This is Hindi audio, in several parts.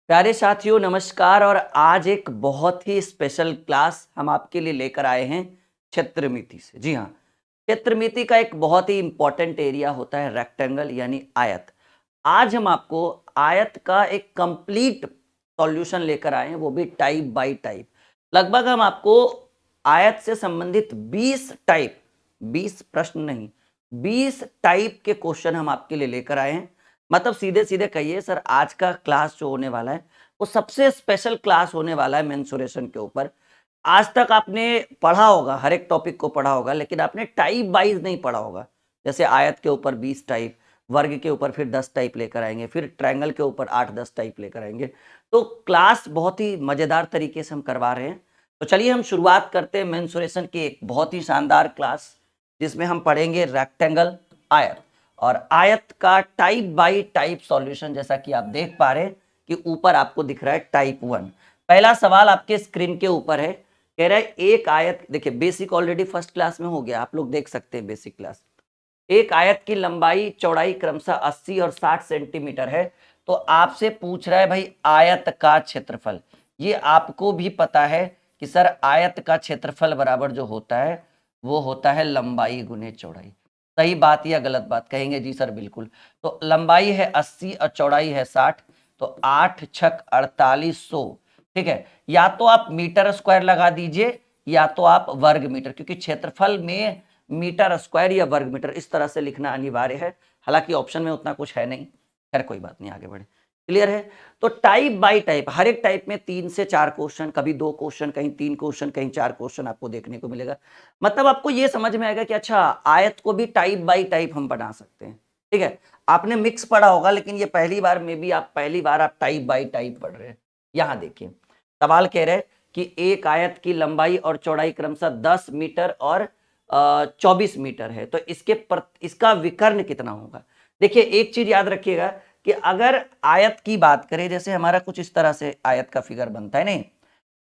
प्यारे साथियों नमस्कार। और आज एक बहुत ही स्पेशल क्लास हम आपके लिए लेकर आए हैं क्षेत्रमिति से। जी हाँ, क्षेत्रमिति का एक बहुत ही इंपॉर्टेंट एरिया होता है रेक्टेंगल यानी आयत। आज हम आपको आयत का एक कंप्लीट सॉल्यूशन लेकर आए हैं, वो भी टाइप बाय टाइप। लगभग हम आपको आयत से संबंधित 20 टाइप, 20 प्रश्न नहीं, 20 टाइप के क्वेश्चन हम आपके लिए लेकर आए हैं। मतलब सीधे सीधे कहिए सर, आज का क्लास जो होने वाला है वो सबसे स्पेशल क्लास होने वाला है मेंसुरेशन के ऊपर। आज तक आपने पढ़ा होगा, हर एक टॉपिक को पढ़ा होगा, लेकिन आपने टाइप वाइज नहीं पढ़ा होगा। जैसे आयत के ऊपर 20 टाइप, वर्ग के ऊपर फिर 10 टाइप लेकर आएंगे, फिर ट्रायंगल के ऊपर 8-10 टाइप लेकर आएंगे। तो क्लास बहुत ही मजेदार तरीके से हम करवा रहे हैं। तो चलिए हम शुरुआत करते हैं मेंसुरेशन की एक बहुत ही शानदार क्लास, जिसमें हम पढ़ेंगे रेक्टेंगल, आयत और आयत का टाइप बाय टाइप सॉल्यूशन। जैसा कि आप देख पा रहे हैं कि ऊपर आपको दिख रहा है टाइप 1। पहला सवाल आपके स्क्रीन के ऊपर है, कह रहा है एक आयत, देखिए बेसिक ऑलरेडी फर्स्ट क्लास में हो गया, आप लोग देख सकते हैं बेसिक क्लास। एक आयत की लंबाई चौड़ाई क्रमशः 80 और 60 सेंटीमीटर है। तो आपसे पूछ रहा है भाई आयत का क्षेत्रफल। ये आपको भी पता है कि सर आयत का क्षेत्रफल बराबर जो होता है वो होता है लंबाई गुने चौड़ाई। सही बात या गलत बात कहेंगे? जी सर बिल्कुल। तो लंबाई है 80 और चौड़ाई है 60, तो 8 छक 4800। ठीक है, या तो आप मीटर स्क्वायर लगा दीजिए या तो आप वर्ग मीटर, क्योंकि क्षेत्रफल में मीटर स्क्वायर या वर्ग मीटर इस तरह से लिखना अनिवार्य है। हालांकि ऑप्शन में उतना कुछ है नहीं, खैर कोई बात नहीं, आगे बढ़े। क्लियर है? तो टाइप बाय टाइप, हर एक टाइप में 3 से 4 क्वेश्चन, कभी 2 क्वेश्चन, कहीं 3 क्वेश्चन, कहीं 4 क्वेश्चन आपको देखने को मिलेगा। मतलब आपको ये समझ में आएगा कि अच्छा आयत को भी टाइप बाय टाइप हम बना सकते हैं। ठीक है, आपने मिक्स पढ़ा होगा, लेकिन ये पहली बार में भी आप टाइप बाय टाइप पढ़ रहे हैं। यहां देखिए सवाल कह रहे हैं कि एक आयत की लंबाई और चौड़ाई क्रमशः 10 मीटर और 24 मीटर है, तो इसका विकर्ण कितना होगा? देखिए एक चीज याद रखिएगा कि अगर आयत की बात करें, जैसे हमारा कुछ इस तरह से आयत का फिगर बनता है नहीं,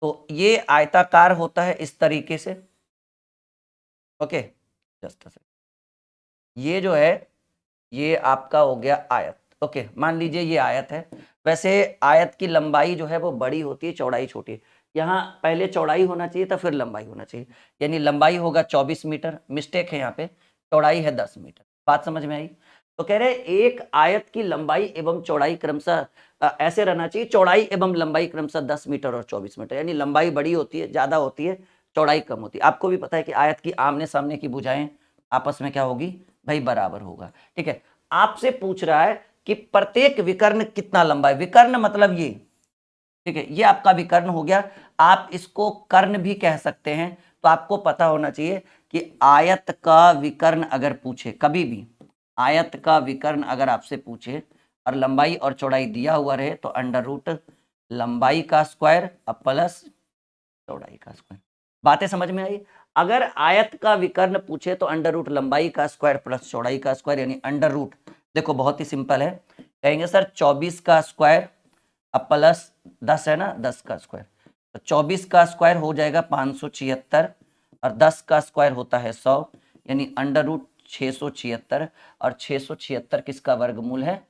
तो ये आयताकार होता है इस तरीके से। ओके, जस्ट ये जो है ये आपका हो गया आयत। ओके, मान लीजिए ये आयत है। वैसे आयत की लंबाई जो है वो बड़ी होती है, चौड़ाई छोटी है। यहाँ पहले चौड़ाई होना चाहिए था, फिर लंबाई होना चाहिए, यानी लंबाई होगा 24 मीटर, मिस्टेक है यहाँ पे, चौड़ाई है 10 मीटर। बात समझ में आई? तो कह रहे एक आयत की लंबाई एवं चौड़ाई क्रमशः ऐसे रहना चाहिए, चौड़ाई एवं लंबाई क्रमशः 10 मीटर और 24 मीटर, यानी लंबाई बड़ी होती है, ज्यादा होती है, चौड़ाई कम होती है। आपको भी पता है कि आयत की आमने सामने की भुजाएं आपस में क्या होगी भाई? बराबर होगा। ठीक है, आपसे पूछ रहा है कि प्रत्येक विकर्ण कितना लंबा है। विकर्ण मतलब ये, ठीक है, ये आपका विकर्ण हो गया। आप इसको कर्ण भी कह सकते हैं। तो आपको पता होना चाहिए कि आयत का विकर्ण अगर पूछे, कभी भी आयत का विकर्ण अगर आपसे पूछे और लंबाई और चौड़ाई दिया हुआ रहे, तो अंडर रूट लंबाई का स्क्वायर प्लस चौड़ाई का स्क्वायर। बातें समझ में आई? अगर आयत का विकर्ण पूछे तो अंडर रूट लंबाई का स्क्वायर प्लस चौड़ाई का स्क्वायर, यानी अंडर रूट, देखो बहुत ही सिंपल है, कहेंगे सर 24 का स्क्वायर अब प्लस 10 है ना, 10 का स्क्वायर, तो 24 का स्क्वायर हो जाएगा 576 और 10 का स्क्वायर होता है 100, यानी अंडर रूट 676। और 676 किसका वर्गमूल है?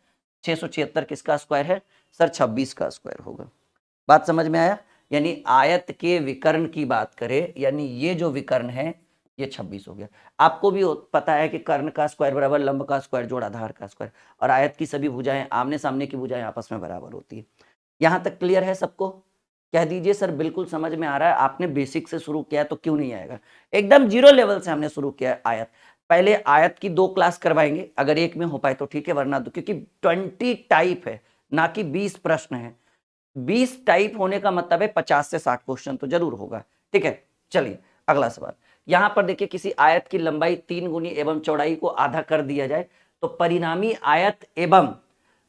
676 किसका स्क्वायर है सर? 26 का स्क्वायर होगा। बात समझ में आया? यानी आयत के विकर्ण की बात करें, यानी ये जो विकर्ण है ये 26 हो गया। आपको भी पता है कि कर्ण का स्क्वायर बराबर लंब का स्क्वायर जोड़ आधार का स्क्वायर, और आयत की सभी भुजाएं, आमने सामने की भुजाएं आपस में बराबर होती है। यहां तक क्लियर है सबको? कह दीजिए सर बिल्कुल समझ में आ रहा है। आपने बेसिक से शुरू किया तो क्यों नहीं आएगा? एकदम जीरो लेवल से हमने शुरू किया आयत। पहले आयत की 2 क्लास करवाएंगे, अगर एक में हो पाए तो ठीक है, वरना दो, क्योंकि 20 टाइप है ना कि 20 प्रश्न है। 20 टाइप होने का मतलब है 50 से 60 क्वेश्चन तो जरूर होगा। ठीक है, चलिए अगला सवाल। यहां पर देखिए किसी आयत की लंबाई 3 गुनी एवं चौड़ाई को आधा कर दिया जाए, तो परिणामी आयत एवं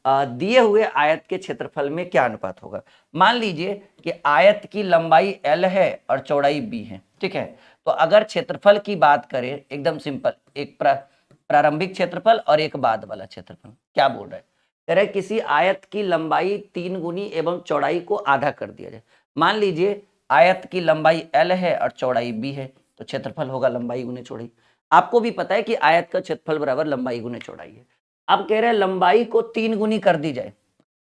दिए हुए आयत के क्षेत्रफल में क्या अनुपात होगा? मान लीजिए कि आयत की लंबाई L है और चौड़ाई B है। ठीक है, तो अगर क्षेत्रफल की बात करें, एकदम सिंपल, एक प्रारंभिक क्षेत्रफल और एक बाद वाला क्षेत्रफल। क्या बोल रहा है? कह रहे किसी आयत की लंबाई 3 गुनी एवं चौड़ाई को आधा कर दिया जाए। मान लीजिए आयत की लंबाई L है और चौड़ाई B है, तो क्षेत्रफल होगा लंबाई गुने चौड़ाई। आपको भी पता है कि आयत का क्षेत्रफल बराबर लंबाई गुने चौड़ाई है। अब कह रहे हैं लंबाई को 3 गुनी कर दी जाए,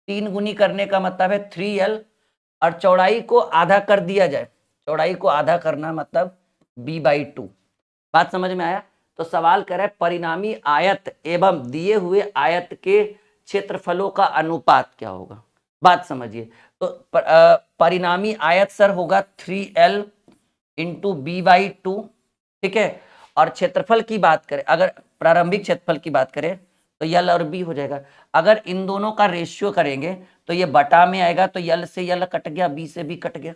3 गुनी करने का मतलब है 3l, और चौड़ाई को आधा कर दिया जाए, चौड़ाई को आधा करना मतलब b/2। बात समझ में आया? तो सवाल कर रहा है परिणामी आयत एवं दिए हुए आयत के क्षेत्रफलों का अनुपात क्या होगा। बात समझिए। तो परिणामी आयत सर होगा 3l इंटू b/2, ठीक है। और क्षेत्रफल की बात करें, अगर प्रारंभिक क्षेत्रफल की बात करें तो यल और बी हो जाएगा। अगर इन दोनों का रेशियो करेंगे तो ये बटा में आएगा, तो यल से यल कट गया, बी से बी कट गया।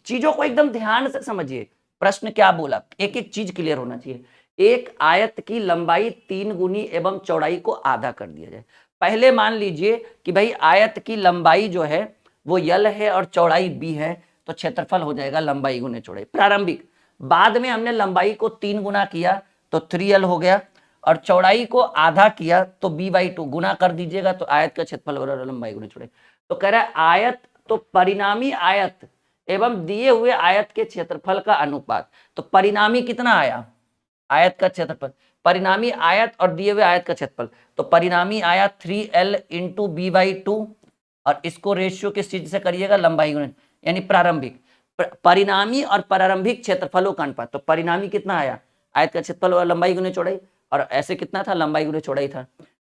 चीजों को एकदम ध्यान से समझिए, प्रश्न क्या बोला, एक एक चीज क्लियर होना चाहिए। एक आयत की लंबाई 3 गुनी एवं चौड़ाई को आधा कर दिया जाए। पहले मान लीजिए कि भाई आयत की लंबाई जो है वो यल है और चौड़ाई बी है, तो क्षेत्रफल हो जाएगा लंबाई गुने चौड़ाई, प्रारंभिक। बाद में हमने लंबाई को 3 गुना किया तो 3l हो गया, और चौड़ाई को आधा किया तो b/2 गुना कर दीजिएगा, तो आयत का क्षेत्रफल हो रहा है लंबाई गुने चौड़ाई। तो कह रहा है आयत, तो परिणामी आयत एवं दिए हुए आयत के क्षेत्रफल का अनुपात। तो परिणामी कितना आया, आयत का क्षेत्रफल, परिणामी आयत और दिए हुए आयत का क्षेत्रफल। तो परिणामी आया 3l इंटू b/2, और इसको रेशियो किस चीज से करिएगा, लंबाई गुणे, यानी प्रारंभिक। परिणामी और प्रारंभिक क्षेत्रफलों का अनुपात। तो परिणामी कितना आया, आयत का क्षेत्रफल और लंबाई गुने चौड़ाई, और ऐसे कितना था, लंबाई गुने चौड़ाई था।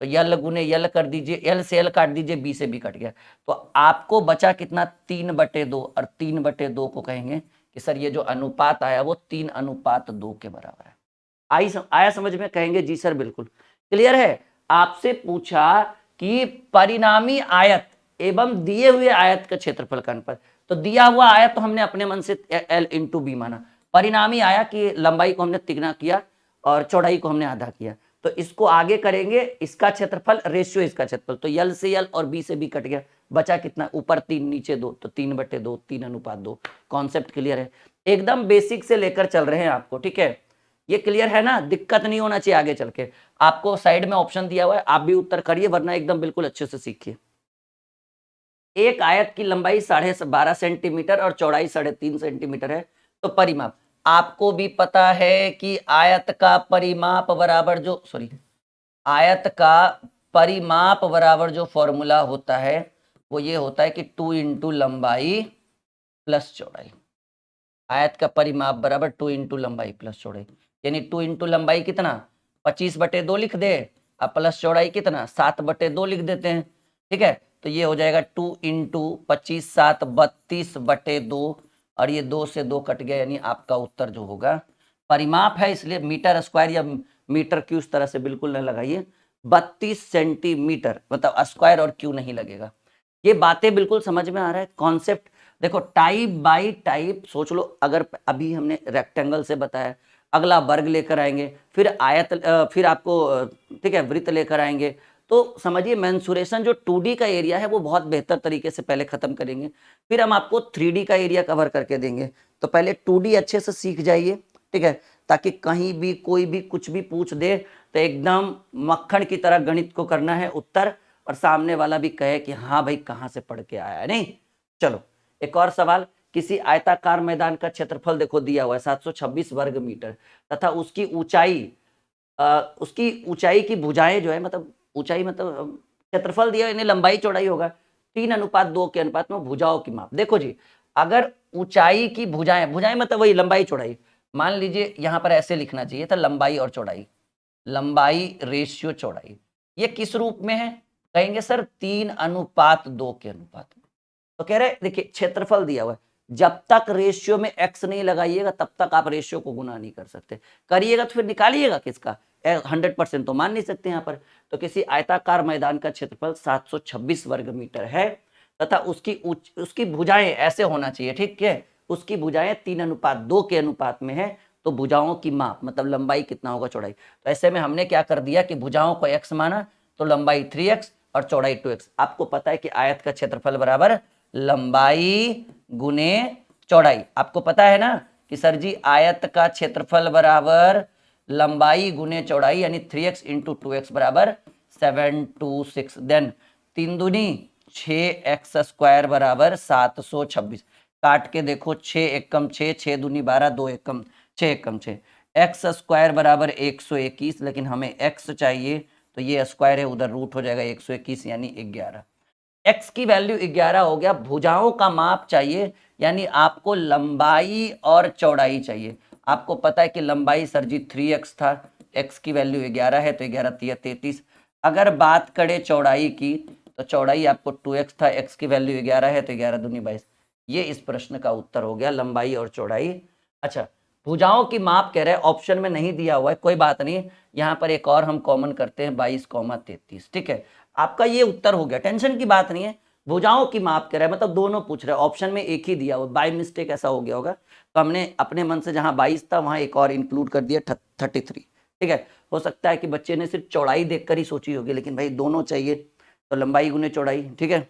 तो यल गुने यल कर दीजिए, यल से यल काट दीजिए, बी से बी कट गया। तो आपको बचा कितना, 3/2, और 3/2 को कहेंगे कि सर ये जो अनुपात आया वो 3:2 के बराबर है। आया समझ में? कहेंगे जी सर बिल्कुल क्लियर है। आपसे पूछा कि परिणामी आयत एवं दिए हुए आयत का क्षेत्रफल का अनुपात। तो दिया हुआ आयत तो हमने अपने मन से l इंटू बी माना, परिणामी आया कि लंबाई को हमने तिगुना किया और चौड़ाई को हमने आधा किया। तो इसको आगे करेंगे, इसका क्षेत्रफल रेशियो इसका क्षेत्रफल, तो यल से यल और बी से बी कट गया, बचा कितना, ऊपर 3 नीचे 2, तो 3/2, 3:2। कॉन्सेप्ट क्लियर है? एकदम बेसिक से लेकर चल रहे हैं आपको, ठीक है। ये क्लियर है ना, दिक्कत नहीं होना चाहिए आगे चल के। आपको साइड में ऑप्शन दिया हुआ है, आप भी उत्तर करिए, वरना एकदम बिल्कुल अच्छे से सीखिए। एक आयत की लंबाई 12.5 सेंटीमीटर और चौड़ाई 3.5 सेंटीमीटर है, तो परिमाप। आपको भी पता है कि आयत का परिमाप बराबर जो, आयत का परिमाप बराबर जो फॉर्मूला होता है वो ये होता है कि 2 इंटू लंबाई प्लस चौड़ाई। आयत का परिमाप बराबर 2 इंटू लंबाई प्लस चौड़ाई, यानी 2 इंटू लंबाई कितना, 25/2 लिख दे, अब प्लस चौड़ाई कितना, 7/2 लिख देते हैं, ठीक है। तो ये हो जाएगा 2 इंटू 25 7 32/2, और ये 2 से 2 कट गया, यानी आपका उत्तर जो होगा, परिमाप है इसलिए मीटर स्क्वायर या मीटर क्यू इस तरह से बिल्कुल न लगाइए, 32 सेंटीमीटर, मतलब स्क्वायर और क्यू नहीं लगेगा। ये बातें बिल्कुल समझ में आ रहा है कॉन्सेप्ट? देखो टाइप बाय टाइप सोच लो। अगर अभी हमने रेक्टेंगल से बताया, अगला वर्ग लेकर आएंगे, फिर आयत, फिर आपको ठीक है वृत्त लेकर आएंगे। तो समझिए मेंसुरेशन जो 2D का एरिया है वो बहुत बेहतर तरीके से पहले खत्म करेंगे, फिर हम आपको 3D का एरिया कवर करके देंगे। तो पहले 2D अच्छे से सीख जाइए, ठीक है, ताकि कहीं भी कोई भी कुछ भी पूछ दे तो एकदम मक्खन की तरह गणित को करना है उत्तर, और सामने वाला भी कहे कि हाँ भाई कहाँ से पढ़ के आया है। नहीं, चलो एक और सवाल। किसी आयताकार मैदान का क्षेत्रफल देखो दिया हुआ है 726 वर्ग मीटर, तथा उसकी ऊंचाई की भुजाएं जो है, मतलब ऊंचाई मतलब क्षेत्रफल दिया, यानी लंबाई चौड़ाई होगा 3:2 के अनुपात में भुजाओं की माप। देखो जी, अगर ऊंचाई की भुजाएं, भुजाएं मतलब वही लंबाई चौड़ाई, मान लीजिए यहां पर ऐसे लिखना चाहिए था, लंबाई और चौड़ाई, लंबाई रेशियो चौड़ाई, ये किस रूप में है, कहेंगे सर 3:2 के अनुपात में। तो कह रहे देखिए क्षेत्रफल दिया हुआ है, जब तक रेशियो में x नहीं लगाइएगा तब तक आप रेशियो को गुना नहीं कर सकते, करिएगा तो फिर निकालिएगा किसका, 100% तो मान नहीं सकते यहाँ पर। तो किसी आयताकार मैदान का क्षेत्रफल 726 वर्ग मीटर है, तथा उसकी भुजाएं ऐसे होना चाहिए, ठीक है, उसकी भुजाएं 3:2 के अनुपात में है। तो भुजाओं की माप मतलब लंबाई कितना होगा, चौड़ाई। तो ऐसे में हमने क्या कर दिया कि भुजाओं को x माना, तो लंबाई 3x और चौड़ाई 2x। आपको पता है कि आयत का क्षेत्रफल बराबर लंबाई गुने चौड़ाई। आपको पता है ना कि सर जी आयत का क्षेत्रफल बराबर लंबाई गुने चौड़ाई, यानी 3x इंटू 2x बराबर 726। देन 3 दूनी 6x स्क्वायर बराबर 726। काट के देखो, 6 एकम 6, 6 दूनी 12, 2 एकम 6 एकम 6, एक्स स्क्वायर बराबर 121, लेकिन हमें x चाहिए तो ये स्क्वायर है, उधर रूट हो जाएगा 121 यानी 11। x की वैल्यू 11 हो गया, भुजाओं का माप चाहिए, यानी आपको लंबाई और चौड़ाई चाहिए। आपको पता है कि लंबाई सर जी 3x था, x की वैल्यू 11 है तो 11 तिया 33। अगर बात करें चौड़ाई की तो चौड़ाई आपको 2x था, x की वैल्यू 11 है तो 11 दूनी 22। ये इस प्रश्न का उत्तर हो गया, लंबाई और चौड़ाई। अच्छा, भुजाओं की माप कह रहे हैं, ऑप्शन में नहीं दिया हुआ है, कोई बात नहीं, यहाँ पर एक और हम कॉमन करते हैं 22,33। ठीक है, आपका ये उत्तर हो गया, टेंशन की बात नहीं है। भुजाओं की माप कह रहा है मतलब दोनों पूछ रहे हैं, ऑप्शन में एक ही दिया हुआ, बाय मिस्टेक ऐसा हो गया होगा, तो हमने अपने मन से जहां 22 था वहां एक और इंक्लूड कर दिया 33। ठीक है, हो सकता है कि बच्चे ने सिर्फ चौड़ाई देखकर ही सोची होगी, लेकिन भाई दोनों चाहिए तो लंबाई गुने चौड़ाई। ठीक है,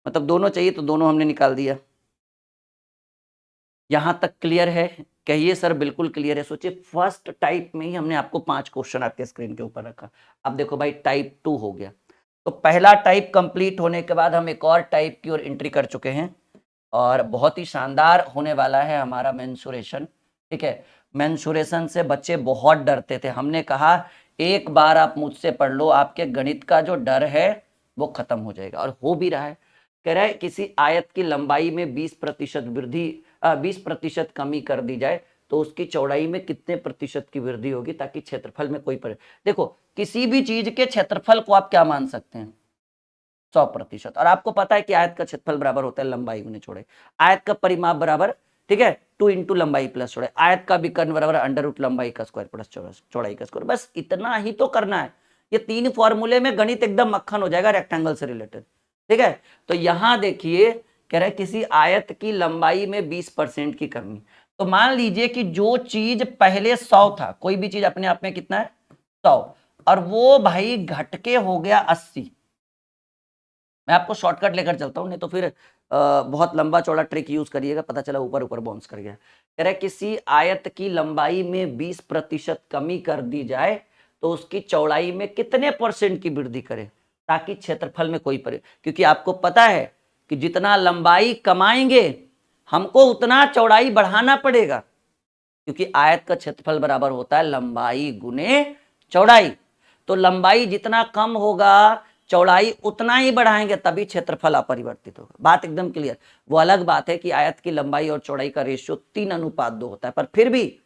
मतलब दोनों चाहिए तो दोनों हमने निकाल दिया। यहां तक क्लियर है? कहिए सर बिल्कुल क्लियर है। सोचिए फर्स्ट टाइप में ही हमने आपको 5 क्वेश्चन आपके स्क्रीन के ऊपर रखा। अब देखो भाई टाइप 2 हो गया, तो पहला टाइप कंप्लीट होने के बाद हम एक और टाइप की ओर एंट्री कर चुके हैं, और बहुत ही शानदार होने वाला है हमारा मेंसुरेशन। ठीक है, मेंसुरेशन से बच्चे बहुत डरते थे, हमने कहा एक बार आप मुझसे पढ़ लो, आपके गणित का जो डर है वो खत्म हो जाएगा, और हो भी रहा है। कह रहा है किसी आयत की लंबाई में 20% वृद्धि 20% कमी कर दी जाए तो उसकी चौड़ाई में कितने प्रतिशत की वृद्धि होगी, ताकि क्षेत्रफल में कोई देखो किसी भी चीज के क्षेत्रफल को आप क्या मान सकते हैं, 100%। और आपको पता है कि आयत का क्षेत्रफल बराबर होता है लंबाई गुने चौड़ाई, आयत का परिमाप बराबर, ठीक है, 2 इंटू लंबाई प्लस चौड़ाई, आयत का विकर्ण बराबर अंडर रूट लंबाई का स्क्वायर प्लस चौड़ाई का स्क्वायर। बस इतना ही तो करना है, ये 3 फॉर्मूले में गणित एकदम मक्खन हो जाएगा रेक्टेंगल से रिलेटेड। ठीक है, तो यहां देखिए कह रहा है किसी आयत की लंबाई में 20% की कमी, तो मान लीजिए कि जो चीज पहले 100 था, कोई भी चीज अपने आप में कितना है 100, और वो भाई घट के हो गया 80। मैं आपको शॉर्टकट लेकर चलता हूं, नहीं तो फिर बहुत लंबा चौड़ा ट्रिक यूज करिएगा, पता चला ऊपर ऊपर बाउंस कर गया। कह रहा है किसी आयत की लंबाई में 20% कमी कर दी जाए तो उसकी चौड़ाई में कितने परसेंट की वृद्धि करें ताकि क्षेत्रफल में कोई क्योंकि आपको पता है कि जितना लंबाई कमाएंगे हमको उतना चौड़ाई बढ़ाना पड़ेगा, क्योंकि आयत का क्षेत्रफल बराबर होता है लंबाई गुने चौड़ाई। तो लंबाई जितना कम होगा चौड़ाई उतना ही बढ़ाएंगे, तभी क्षेत्रफल अपरिवर्तित होगा। बात एकदम क्लियर। वो अलग बात है कि आयत की लंबाई और चौड़ाई का रेशियो 3:2 होता है, पर फिर भी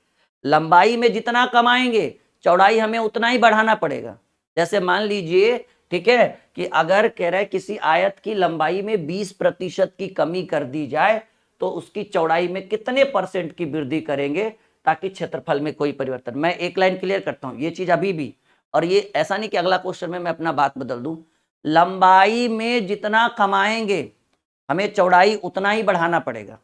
लंबाई में जितना कमाएंगे चौड़ाई हमें उतना ही बढ़ाना पड़ेगा। जैसे मान लीजिए, ठीक है, कि अगर कह रहा है किसी आयत की लंबाई में 20% की कमी कर दी जाए तो उसकी चौड़ाई में कितने परसेंट की वृद्धि करेंगे ताकि क्षेत्रफल में कोई परिवर्तन। मैं एक लाइन क्लियर करता हूं, ये चीज अभी भी, और ये ऐसा नहीं कि अगला क्वेश्चन में मैं अपना बात बदल दूं, लंबाई में जितना कमाएंगे हमें चौड़ाई उतना ही बढ़ाना पड़ेगा,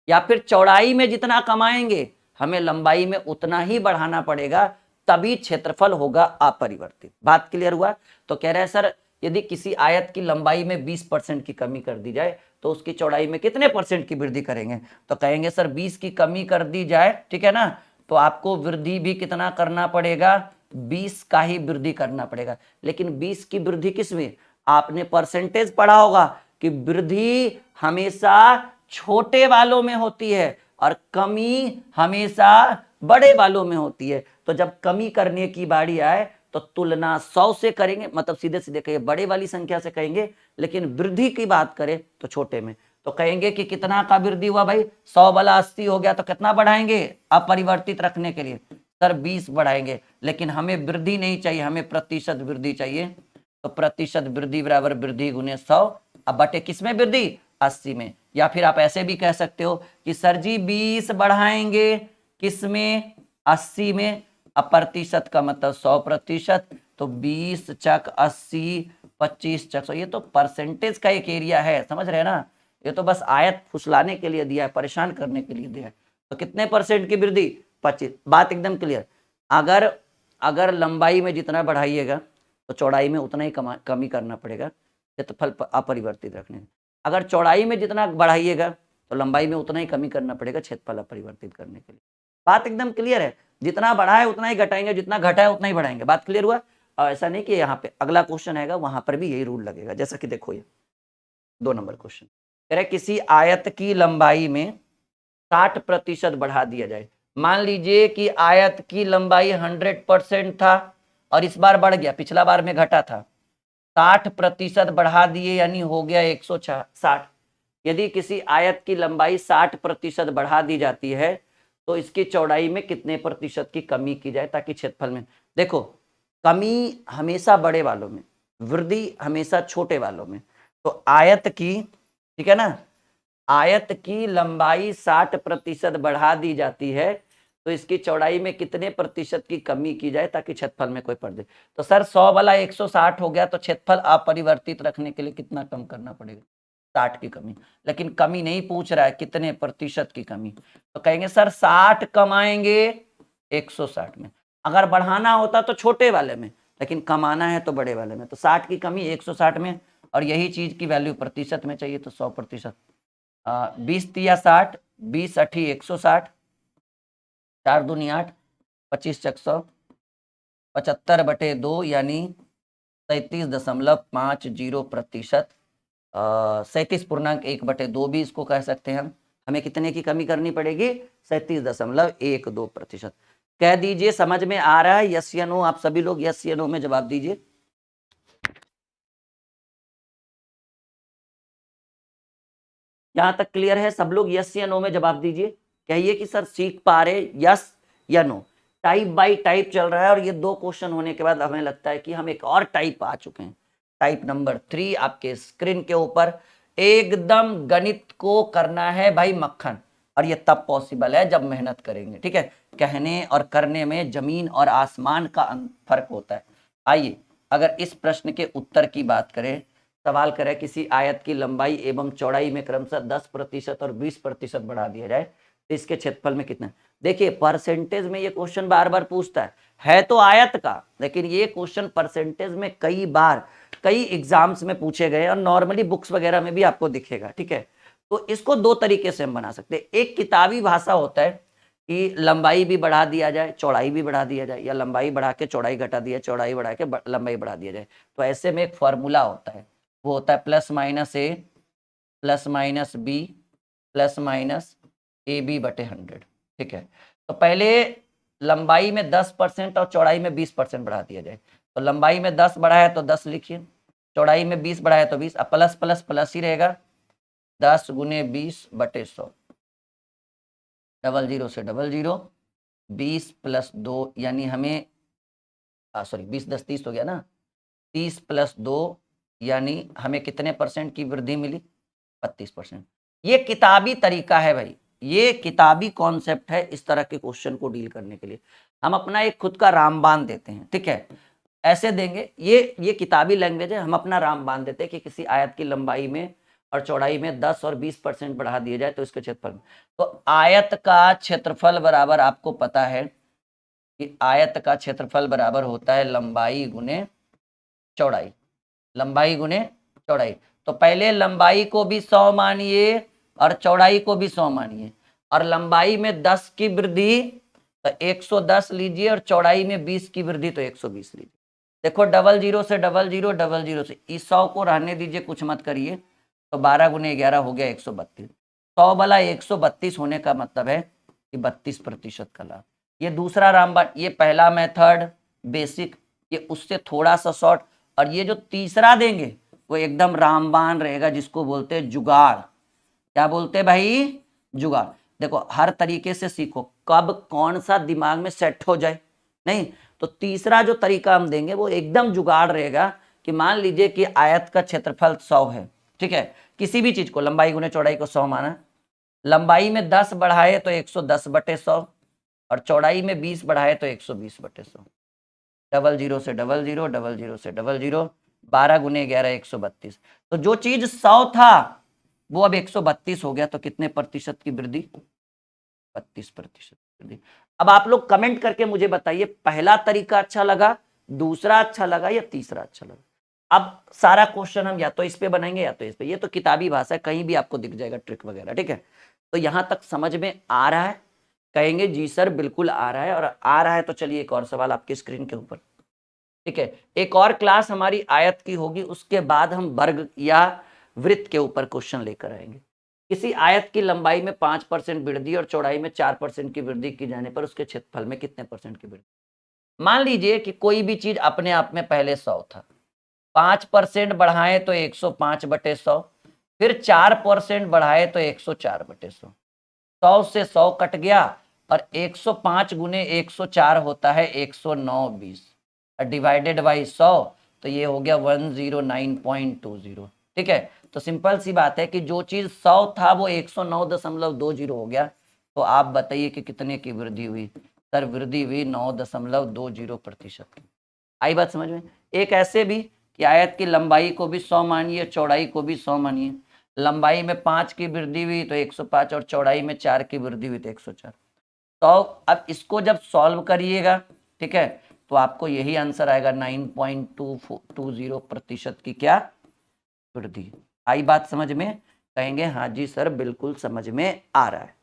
या फिर चौड़ाई में जितना कमाएंगे हमें लंबाई में उतना ही बढ़ाना पड़ेगा, तभी क्षेत्रफल होगा अपरिवर्तित। बात क्लियर हुआ? तो कह रहे हैं सर यदि किसी आयत की लंबाई में 20% की कमी कर दी जाए तो उसकी चौड़ाई में कितने परसेंट की वृद्धि करेंगे, तो कहेंगे सर 20 की कमी कर दी जाए, ठीक है ना, तो आपको वृद्धि भी कितना करना पड़ेगा, 20 का ही वृद्धि करना पड़ेगा। लेकिन 20 की वृद्धि किस में, आपने परसेंटेज पढ़ा होगा कि वृद्धि हमेशा छोटे वालों में होती है और कमी हमेशा बड़े वालों में होती है। तो जब कमी करने की बारी आए तो तुलना 100 से करेंगे, मतलब सीधे सीधे कहिए बड़े वाली संख्या से कहेंगे, लेकिन वृद्धि की बात करें तो छोटे में। तो कहेंगे कि कितना का वृद्धि हुआ भाई, 100 वाला 80 हो गया, तो कितना बढ़ाएंगे अपरिवर्तित रखने के लिए, सर 20 बढ़ाएंगे। लेकिन हमें वृद्धि नहीं चाहिए, हमें प्रतिशत वृद्धि चाहिए, तो प्रतिशत वृद्धि बराबर वृद्धि गुने 100, अब बटे किस में वृद्धि, 80 में। या फिर आप ऐसे भी कह सकते हो कि सर जी 20 बढ़ाएंगे किस में, 80 में, अब प्रतिशत का मतलब 100%, तो 20 चक 80, 25 चक 100, ये तो परसेंटेज का एक एरिया है, समझ रहे हैं ना, ये तो बस आयत फुसलाने के लिए दिया है, परेशान करने के लिए दिया है। तो कितने परसेंट की वृद्धि, 25। बात एकदम क्लियर। अगर लंबाई में जितना बढ़ाइएगा तो चौड़ाई में उतना ही कमी करना पड़ेगा क्षेत्रफल अपरिवर्तित रखने में। अगर चौड़ाई में जितना बढ़ाइएगा तो लंबाई में उतना ही कमी करना पड़ेगा क्षेत्रफल अपरिवर्तित करने के लिए। बात एकदम क्लियर है, जितना बढ़ा है उतना ही घटाएंगे, जितना घटा है उतना ही बढ़ाएंगे। बात क्लियर हुआ? और ऐसा नहीं कि यहाँ पे अगला क्वेश्चन आएगा वहां पर भी यही रूल लगेगा, जैसा कि देखो ये 2 नंबर क्वेश्चन कह रहे किसी आयत की लंबाई में 60% बढ़ा दिया जाए। मान लीजिए कि आयत की लंबाई 100% था और इस बार बढ़ गया, पिछला बार में घटा था, 60% बढ़ा दिए यानी हो गया 160। यदि किसी आयत की लंबाई 60% बढ़ा दी जाती है तो इसकी चौड़ाई में कितने प्रतिशत की कमी की जाए ताकि क्षेत्रफल में, देखो कमी हमेशा बड़े वालों में, वृद्धि हमेशा छोटे वालों में। तो आयत की, ठीक है ना, आयत की लंबाई 60% बढ़ा दी जाती है तो इसकी चौड़ाई में कितने प्रतिशत की कमी की जाए ताकि क्षेत्रफल में कोई पड़ जाए। तो सर 100 वाला 160 हो गया तो क्षेत्रफल अपरिवर्तित रखने के लिए कितना कम करना पड़ेगा, 60 की कमी। लेकिन कमी नहीं पूछ रहा है, कितने प्रतिशत की कमी, तो कहेंगे सर 60 कमाएंगे 160 में। अगर बढ़ाना होता तो छोटे वाले में, लेकिन कमाना है तो बड़े वाले में। तो 60 की कमी 160 में, और यही चीज की वैल्यू प्रतिशत में चाहिए तो 100%। 20 तिया 60, 20 अठी 160, 4 दूनी 8, 25 चक 100, 75/2 यानी 37.50%। 37.1/2 भी इसको कह सकते हैं हम। हमें कितने की कमी करनी पड़ेगी, 37.12%। कह दीजिए समझ में आ रहा है, यस या नो। आप सभी लोग यस या नो में जवाब दीजिए। यहां तक क्लियर है? सब लोग यस या नो में जवाब दीजिए। कहिए कि सर सीख पा रहे, यस या नो। टाइप बाय टाइप चल रहा है और ये 2 क्वेश्चन होने के बाद हमें लगता है कि हम एक और टाइप आ चुके हैं। टाइप नंबर 3 आपके स्क्रीन के ऊपर। एकदम गणित को करना है भाई मक्खन, और ये तब पॉसिबल है जब मेहनत करेंगे, ठीक है। कहने और करने में जमीन और आसमान का फर्क होता है। आइए, अगर इस प्रश्न के उत्तर की बात करें, सवाल करें किसी आयत की लंबाई एवं चौड़ाई में क्रमशः 10% और 20% बढ़ा दिया जाए तो इसके क्षेत्रफल में कितना। देखिए परसेंटेज में ये क्वेश्चन बार बार पूछता है तो आयत का, लेकिन ये क्वेश्चन परसेंटेज में कई बार कई एग्जाम्स में पूछे गए और नॉर्मली बुक्स वगैरह में भी आपको दिखेगा, ठीक है। तो इसको 2 तरीके से हम बना सकते हैं। एक किताबी भाषा होता है कि लंबाई भी बढ़ा दिया जाए, चौड़ाई भी बढ़ा दिया जाए, या लंबाई बढ़ा के चौड़ाई घटा दिया, चौड़ाई बढ़ा के लंबाई बढ़ा दिया जाए। तो ऐसे में एक फॉर्मूला होता है, वो होता है +-A +-B +-AB/100, ठीक है। तो पहले लंबाई में 10% और चौड़ाई में 20% बढ़ा दिया जाए। तो लंबाई में 10 बढ़ा है तो 10 लिखिए, चौड़ाई में 20 बढ़ा है तो 20। अब प्लस प्लस प्लस ही रहेगा, 10 × 20/100, 00 से 00, 20 + 2 यानी हमें सॉरी 20 10 30 हो गया ना, 30 + 2 यानी हमें कितने परसेंट की वृद्धि मिली, 32%। ये किताबी तरीका है भाई, ये किताबी कॉन्सेप्ट है इस तरह के क्वेश्चन को डील करने के लिए। हम अपना एक खुद का रामबाण देते हैं, ठीक है, ऐसे देंगे। ये किताबी लैंग्वेज है, हम अपना रामबाण देते हैं कि किसी आयत की लंबाई में और चौड़ाई में 10 और 20% बढ़ा दिया जाए तो इसके क्षेत्रफल में। तो आयत का क्षेत्रफल बराबर, आपको पता है कि आयत का क्षेत्रफल बराबर होता है लंबाई गुने चौड़ाई, लंबाई गुने चौड़ाई। तो पहले लंबाई को भी 100 मानिए और चौड़ाई को भी 100 मानिए, और लंबाई में 10 की वृद्धि तो 110 लीजिए, और चौड़ाई में 20 की वृद्धि तो 120 लीजिए। देखो 00 से 00, 00 से इस 100 को रहने दीजिए, कुछ मत करिए। तो 12 × 11 हो गया 132। 100 वाला 132 होने का मतलब है कि 32% का लाभ। ये दूसरा रामबाण, ये पहला मेथड बेसिक, ये उससे थोड़ा सा शॉर्ट, और ये जो तीसरा देंगे वो एकदम रामबाण रहेगा, जिसको बोलते हैं जुगाड़। क्या बोलते हैं भाई, जुगाड़। देखो हर तरीके से सीखो, कब कौन सा दिमाग में सेट हो जाए, नहीं। तो तीसरा जो तरीका हम देंगे वो एकदम जुगाड़ रहेगा कि मान लीजिए कि आयत का क्षेत्रफल 100 है, ठीक है। किसी भी चीज को लंबाई गुने चौड़ाई को 100 माना, लंबाई में 10 बढ़ाए तो 110/100, और चौड़ाई में 20 बढ़ाए तो 120/100। 00 से 00, 00 से 00, 12 × 11 132। तो जो चीज 100 था वो अब 132 हो गया, तो कितने प्रतिशत की वृद्धि, 32% वृद्धि। अब आप लोग कमेंट करके मुझे बताइए, पहला तरीका अच्छा लगा, दूसरा अच्छा लगा, या तीसरा अच्छा लगा। अब सारा क्वेश्चन हम या तो इस पे बनाएंगे या तो इस पे, ये तो किताबी भाषा है, कहीं भी आपको दिख जाएगा ट्रिक वगैरह, ठीक है। तो यहां तक समझ में आ रहा है? कहेंगे जी सर बिल्कुल आ रहा है, और आ रहा है तो चलिए एक और सवाल आपकी स्क्रीन के ऊपर, ठीक है। एक और क्लास हमारी आयत की होगी, उसके बाद हम वर्ग या वृत्त के ऊपर क्वेश्चन लेकर आएंगे। किसी आयत की लंबाई में 5% वृद्धि और चौड़ाई में 4% की वृद्धि की जाने पर उसके क्षेत्रफल में कितने % की वृद्धि। मान लीजिए कि कोई भी चीज अपने आप में पहले 100 था, 5% बढ़ाएं तो 105/100, फिर 4% बढ़ाए तो 104/100। 100 से 100 कट गया और 105 गुने 104 होता है 109/20 और डिवाइडेड बाई 100 तो ये हो गया 109.20। ठीक है, तो सिंपल सी बात है कि जो चीज 100 था वो 109.20 हो गया। तो आप बताइए कि कितने की वृद्धि हुई? सर वृद्धि हुई 9.20% की। आई बात समझ में? एक ऐसे भी कि आयत की लंबाई को भी 100 मानिए, चौड़ाई को भी 100 मानिए। लंबाई में 5 की वृद्धि हुई तो 105 और चौड़ाई में 4 की वृद्धि हुई तो 104। तो अब इसको जब सॉल्व करिएगा, ठीक है, तो आपको यही आंसर आएगा 9.220% की क्या वृद्धि। आई बात समझ में? कहेंगे हाँ जी सर बिल्कुल समझ में आ रहा है।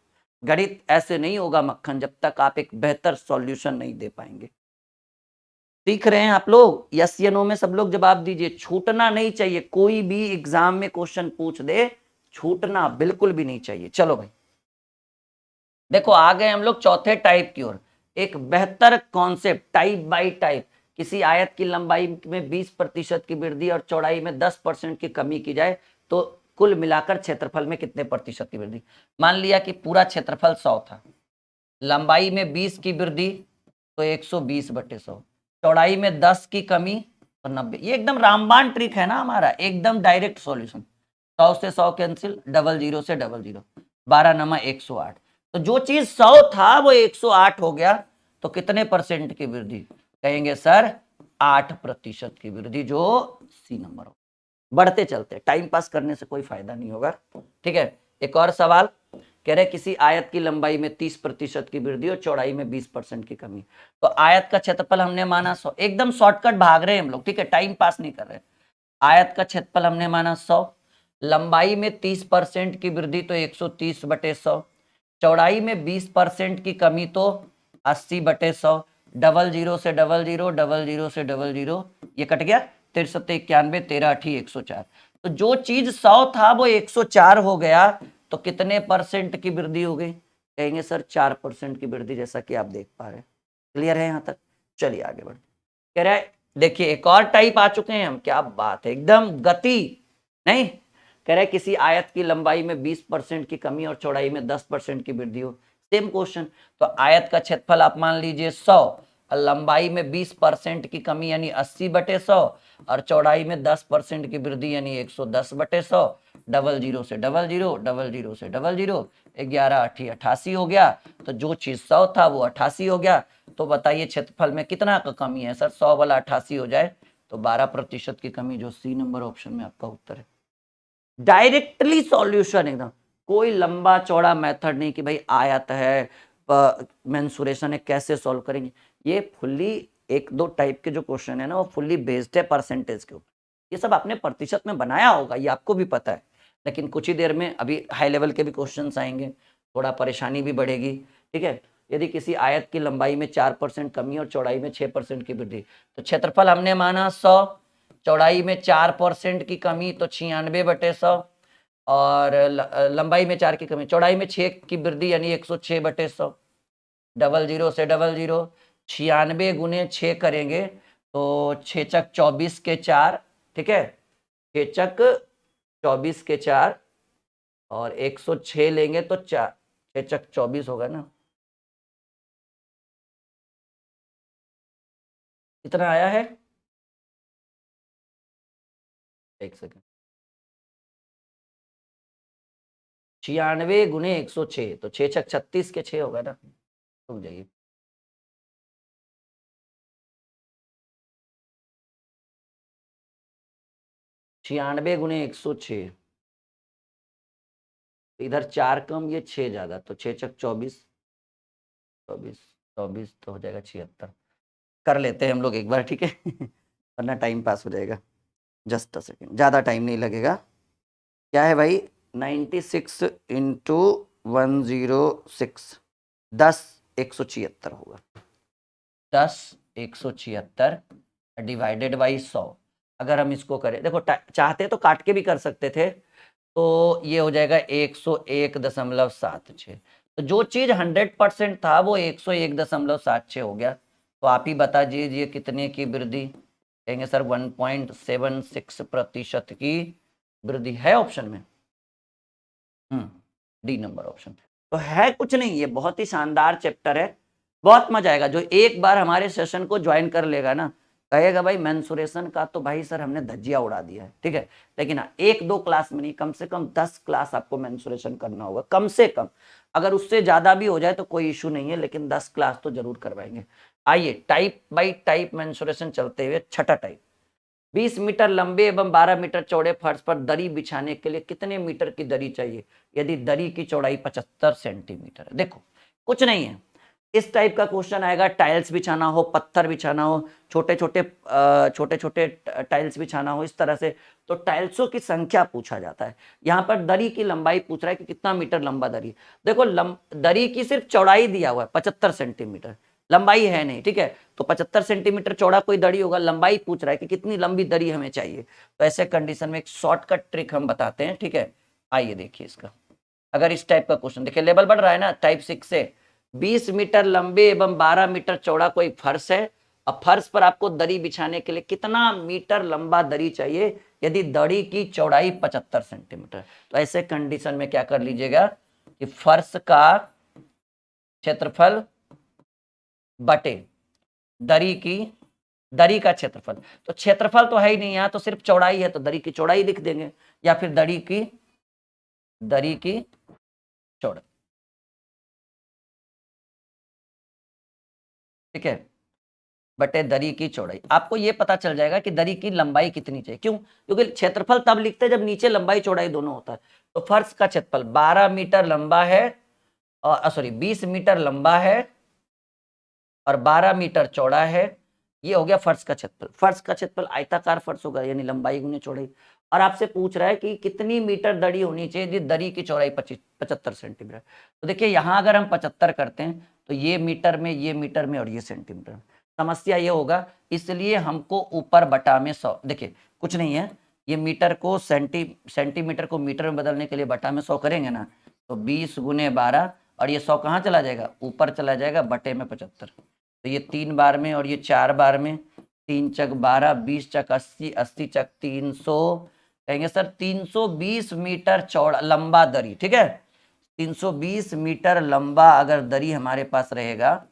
गणित ऐसे नहीं होगा मक्खन जब तक आप एक बेहतर सॉल्यूशन नहीं दे पाएंगे। सीख रहे हैं आप लोग? यस या नो में सब लोग जवाब दीजिए। छूटना नहीं चाहिए, कोई भी एग्जाम में क्वेश्चन पूछ दे, छूटना बिल्कुल भी नहीं चाहिए। चलो भाई देखो आ गए हम लोग चौथे टाइप की ओर। एक बेहतर कॉन्सेप्ट, टाइप बाय टाइप। किसी आयत की लंबाई में 20% की वृद्धि और चौड़ाई में 10% की कमी की जाए तो कुल मिलाकर क्षेत्रफल में कितने प्रतिशत की वृद्धि? मान लिया कि पूरा क्षेत्रफल 100 था, लंबाई में 20 की वृद्धि तो 120/100, चौड़ाई में 10 की कमी तो 90। ये एकदम रामबाण ट्रिक है ना हमारा, एकदम डायरेक्ट सॉल्यूशन। 100 से 100 कैंसिल, 00 से 00, 12 नमा 108। तो जो चीज 100 था वो 108 हो गया, तो कितने परसेंट की वृद्धि? कहेंगे सर 8% की वृद्धि, जो सी नंबर हो। बढ़ते चलते, टाइम पास करने से कोई फायदा नहीं होगा। ठीक है, एक और सवाल कह रहे किसी आयत की लंबाई में 30% की वृद्धि और चौड़ाई में 20% की कमी। तो आयत का क्षेत्रफल हमने माना 100, एकदम शॉर्टकट भाग रहे हैं हम लोग, ठीक है, टाइम पास नहीं कर रहे। आयत का क्षेत्रफल हमने माना 100, लंबाई में 30% की वृद्धि तो 130/100, चौड़ाई में 20% की कमी तो 80/100, 00 से 00, 00 से 00, ये कट गया 63 91 13 8 104। तो जो चीज 100 था वो 104 हो गया, तो कितने परसेंट की वृद्धि हो गई? कहेंगे सर 4% की वृद्धि, जैसा कि आप देख पा रहे हैं। क्लियर है यहां तक? चलिए आगे बढ़। कह रहा है देखिए एक और टाइप आ चुके हैं हम, क्या बात है, एकदम गति नहीं। कह रहा है किसी आयत की लंबाई में 20% की कमी और चौड़ाई में 10% की वृद्धि हो। Same question. तो आयत का क्षेत्रफल आप मान लीजिए 100 और लंबाई में 20% की कमी यानी 80/100 और चौड़ाई में 10% की वृद्धि यानी 110/100, 00 से 00, 00 से 00, 11 8 88 हो गया। तो जो चीज 100 था वो 88 हो गया। तो बताइए क्षेत्रफल में कितना का कमी है? सर 100 वाला 88 हो जाए तो 12% की कमी, जो सी नंबर ऑप्शन में आपका उत्तर है। डायरेक्टली सॉल्यूशन एकदम, कोई लंबा चौड़ा मेथड नहीं कि भाई आयत है, मेंसुरेशन है, कैसे सॉल्व करेंगे। ये फुल्ली एक दो टाइप के जो क्वेश्चन है ना वो फुल्ली बेस्ड है परसेंटेज के ऊपर। ये सब आपने प्रतिशत में बनाया होगा, ये आपको भी पता है, लेकिन कुछ ही देर में अभी हाई लेवल के भी क्वेश्चंस आएंगे, थोड़ा परेशानी भी बढ़ेगी। ठीक है, यदि किसी आयत की लंबाई में 4% कमी और चौड़ाई में 6% की वृद्धि, तो क्षेत्रफल हमने माना 100, चौड़ाई में 4% की कमी तो 96/100 और लंबाई में 4 की कमी, चौड़ाई में 6 की वृद्धि यानी 106/100, 00 से 00, 96 गुने 6 करेंगे तो 6 चक 24 के 4, ठीक है, 6 चक 24 के 4 और 106 लेंगे तो 4, 6 चक 24 होगा ना, कितना आया है? एक सेकंड, 96 गुने 106 तो 6 छक 36 के 6 होगा ना, रुक जाइए। 96 गुने 106, इधर 4 कम ये 6 ज्यादा, तो 6 चक 24, 24 24 तो हो जाएगा 76। कर लेते हैं हम लोग एक बार, ठीक है वरना टाइम पास हो जाएगा। जस्ट अ सेकेंड, ज़्यादा टाइम नहीं लगेगा। क्या है भाई? 96 इंटू 106, 10 176 होगा। 10 176 डिवाइडेड बाई 100। अगर हम इसको करें, देखो चाहते तो काट के भी कर सकते थे, तो ये हो जाएगा 101.76। तो जो चीज 100% था वो 101.76 हो गया। तो आप ही बता दीजिए कितने की वृद्धि? कहेंगे सर 1.76% की वृद्धि है ऑप्शन में। D number option. तो है कुछ नहीं, ये बहुत ही शानदार चैप्टर है, बहुत मजा आएगा। जो एक बार हमारे सेशन को ज्वाइन कर लेगा ना, कहेगा भाई मेंसुरेशन का तो भाई सर हमने धज्जिया उड़ा दिया है, ठीक है। लेकिन हाँ, 1-2 क्लास में नहीं, कम से कम 10 क्लास आपको मेंसुरेशन करना होगा, कम से कम। अगर उससे ज्यादा भी हो जाए तो कोई इशू नहीं है, लेकिन 10 क्लास तो जरूर करवाएंगे। आइए टाइप बाई टाइप मेंसुरेशन चलते हुए, छठा टाइप। 20 मीटर लंबे एवं 12 मीटर चौड़े फर्श पर दरी बिछाने के लिए कितने मीटर की दरी चाहिए यदि दरी की चौड़ाई 75 सेंटीमीटर है। देखो कुछ नहीं है, इस टाइप का क्वेश्चन आएगा, टाइल्स बिछाना हो, पत्थर बिछाना हो, छोटे छोटे टाइल्स बिछाना हो, इस तरह से, तो टाइल्सों की संख्या पूछा जाता है। यहाँ पर दरी की लंबाई पूछ रहा है कि कितना मीटर लंबा दरी। देखो दरी की सिर्फ चौड़ाई दिया हुआ है 75 सेंटीमीटर, लंबाई है नहीं, ठीक है। तो 75 सेंटीमीटर चौड़ा कोई दरी होगा, लंबाई पूछ रहा है कि कितनी लंबी दरी हमें चाहिए। तो ऐसे कंडीशन में एक शॉर्टकट ट्रिक हम बताते हैं, ठीक है। आइए देखिए इसका, अगर इस टाइप का क्वेश्चन, देखिए लेवल बढ़ रहा है ना टाइप 6 से। 20 मीटर लंबे एवं 12 मीटर चौड़ा कोई फर्श है, अब फर्श पर आपको दरी बिछाने के लिए कितना मीटर लंबा दरी चाहिए यदि दरी की चौड़ाई 75 सेंटीमीटर। तो ऐसे कंडीशन में क्या कर लीजिएगा कि फर्श का क्षेत्रफल बटे दरी का क्षेत्रफल, तो क्षेत्रफल तो है ही नहीं, यहां तो सिर्फ चौड़ाई है, तो दरी की चौड़ाई लिख देंगे, या फिर दरी की चौड़ाई, ठीक है, बटे दरी की चौड़ाई। आपको ये पता चल जाएगा कि दरी की लंबाई कितनी चाहिए, क्यों, क्योंकि क्षेत्रफल तब लिखते हैं जब नीचे लंबाई चौड़ाई दोनों होता है। तो फर्श का क्षेत्रफल 12 मीटर लंबा है, और सॉरी 20 मीटर लंबा है और 12 मीटर चौड़ा है, ये हो गया फर्श का क्षेत्रफल। फर्श का क्षेत्रफल आयताकार फर्श होगा, यानी लंबाई गुने चौड़ाई। और आपसे पूछ रहा है कि कितनी मीटर दरी होनी चाहिए, दरी की चौड़ाई 75 सेंटीमीटर। तो देखिए यहां अगर हम 75 करते हैं तो ये मीटर में और ये सेंटीमीटर में, समस्या ये होगा, इसलिए हमको ऊपर बटा में 100, देखिए कुछ नहीं है, ये मीटर को सेंटीमीटर को मीटर में बदलने के लिए बटा में 100 करेंगे ना, तो 20 गुने 12, और ये 100 कहाँ चला जाएगा, ऊपर चला जाएगा, बटे में 75। तो ये 3 बार में और ये 4 बार में, 3 चक 12, 20 चक 80, 80 चक 300, कहेंगे सर 320 मीटर चौड़ा लंबा दरी, ठीक है। 320 मीटर लंबा अगर दरी हमारे पास रहेगा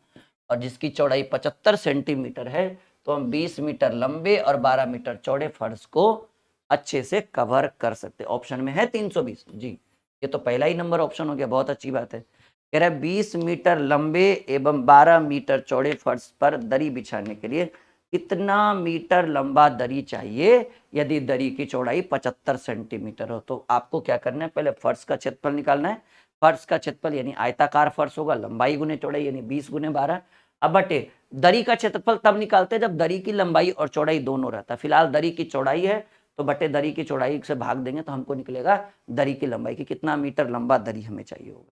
और जिसकी चौड़ाई 75 सेंटीमीटर है, तो हम 20 मीटर लंबे और 12 मीटर चौड़े फर्श को अच्छे से कवर कर सकते। ऑप्शन में है 320 जी, ये तो पहला ही नंबर ऑप्शन हो गया, बहुत अच्छी बात है। कह रहा है 20 मीटर लंबे एवं 12 मीटर चौड़े फर्श पर दरी बिछाने के लिए कितना मीटर लंबा दरी चाहिए यदि दरी की चौड़ाई 75 सेंटीमीटर हो। तो आपको क्या करना है, पहले फर्श का क्षेत्रफल निकालना है। फर्श का क्षेत्रफल यानी आयताकार फर्श होगा, लंबाई गुने चौड़ाई यानी 20 गुने 12, अब बटे दरी का क्षेत्रफल तब निकालते हैं जब दरी की लंबाई और चौड़ाई दोनों रहता है। फिलहाल दरी की चौड़ाई है, तो बटे दरी की चौड़ाई से भाग देंगे तो हमको निकलेगा दरी की लंबाई की कितना मीटर लंबा दरी हमें चाहिए होगा।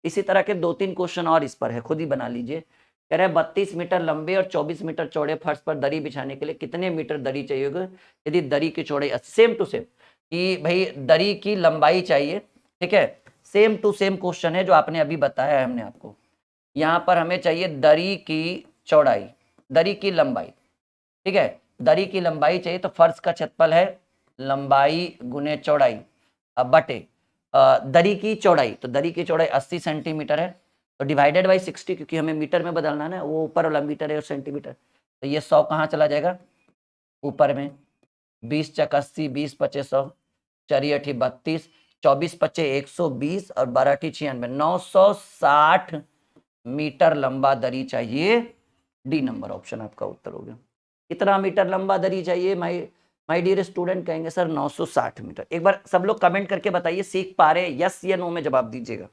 इसी तरह के 2-3 क्वेश्चन और इस पर है, खुद ही बना लीजिए। कह रहे हैं 32 मीटर लंबे और 24 मीटर चौड़े फर्श पर दरी बिछाने के लिए कितने मीटर दरी चाहिए होगा यदि दरी की चौड़ाई, सेम टू सेम कि भाई दरी की लंबाई चाहिए, ठीक है, सेम टू सेम क्वेश्चन है जो आपने अभी बताया है हमने आपको। यहाँ पर हमें चाहिए दरी की चौड़ाई, दरी की लंबाई, ठीक है, दरी की लंबाई चाहिए, तो फर्श का क्षेत्रफल है लंबाई गुने चौड़ाई, अब बटे दरी की चौड़ाई, तो दरी की चौड़ाई 80 सेंटीमीटर है, तो डिवाइडेड बाई 60, क्योंकि हमें मीटर में बदलना है ना, वो ऊपर वाला मीटर है और सेंटीमीटर, तो ये 100 कहाँ चला जाएगा, ऊपर में, 20 चक 80, 20 पचे 100, 4 अठी 32, 24 पचे 120 और 12 अठी 96, 960 मीटर लंबा दरी चाहिए। डी नंबर ऑप्शन आपका उत्तर हो गया। कितना मीटर लंबा दरी चाहिए माय डियर स्टूडेंट, कहेंगे सर 960 मीटर। एक बार सब लोग कमेंट करके बताइए, सीख पा रहे, यस या नो में जवाब दीजिएगा।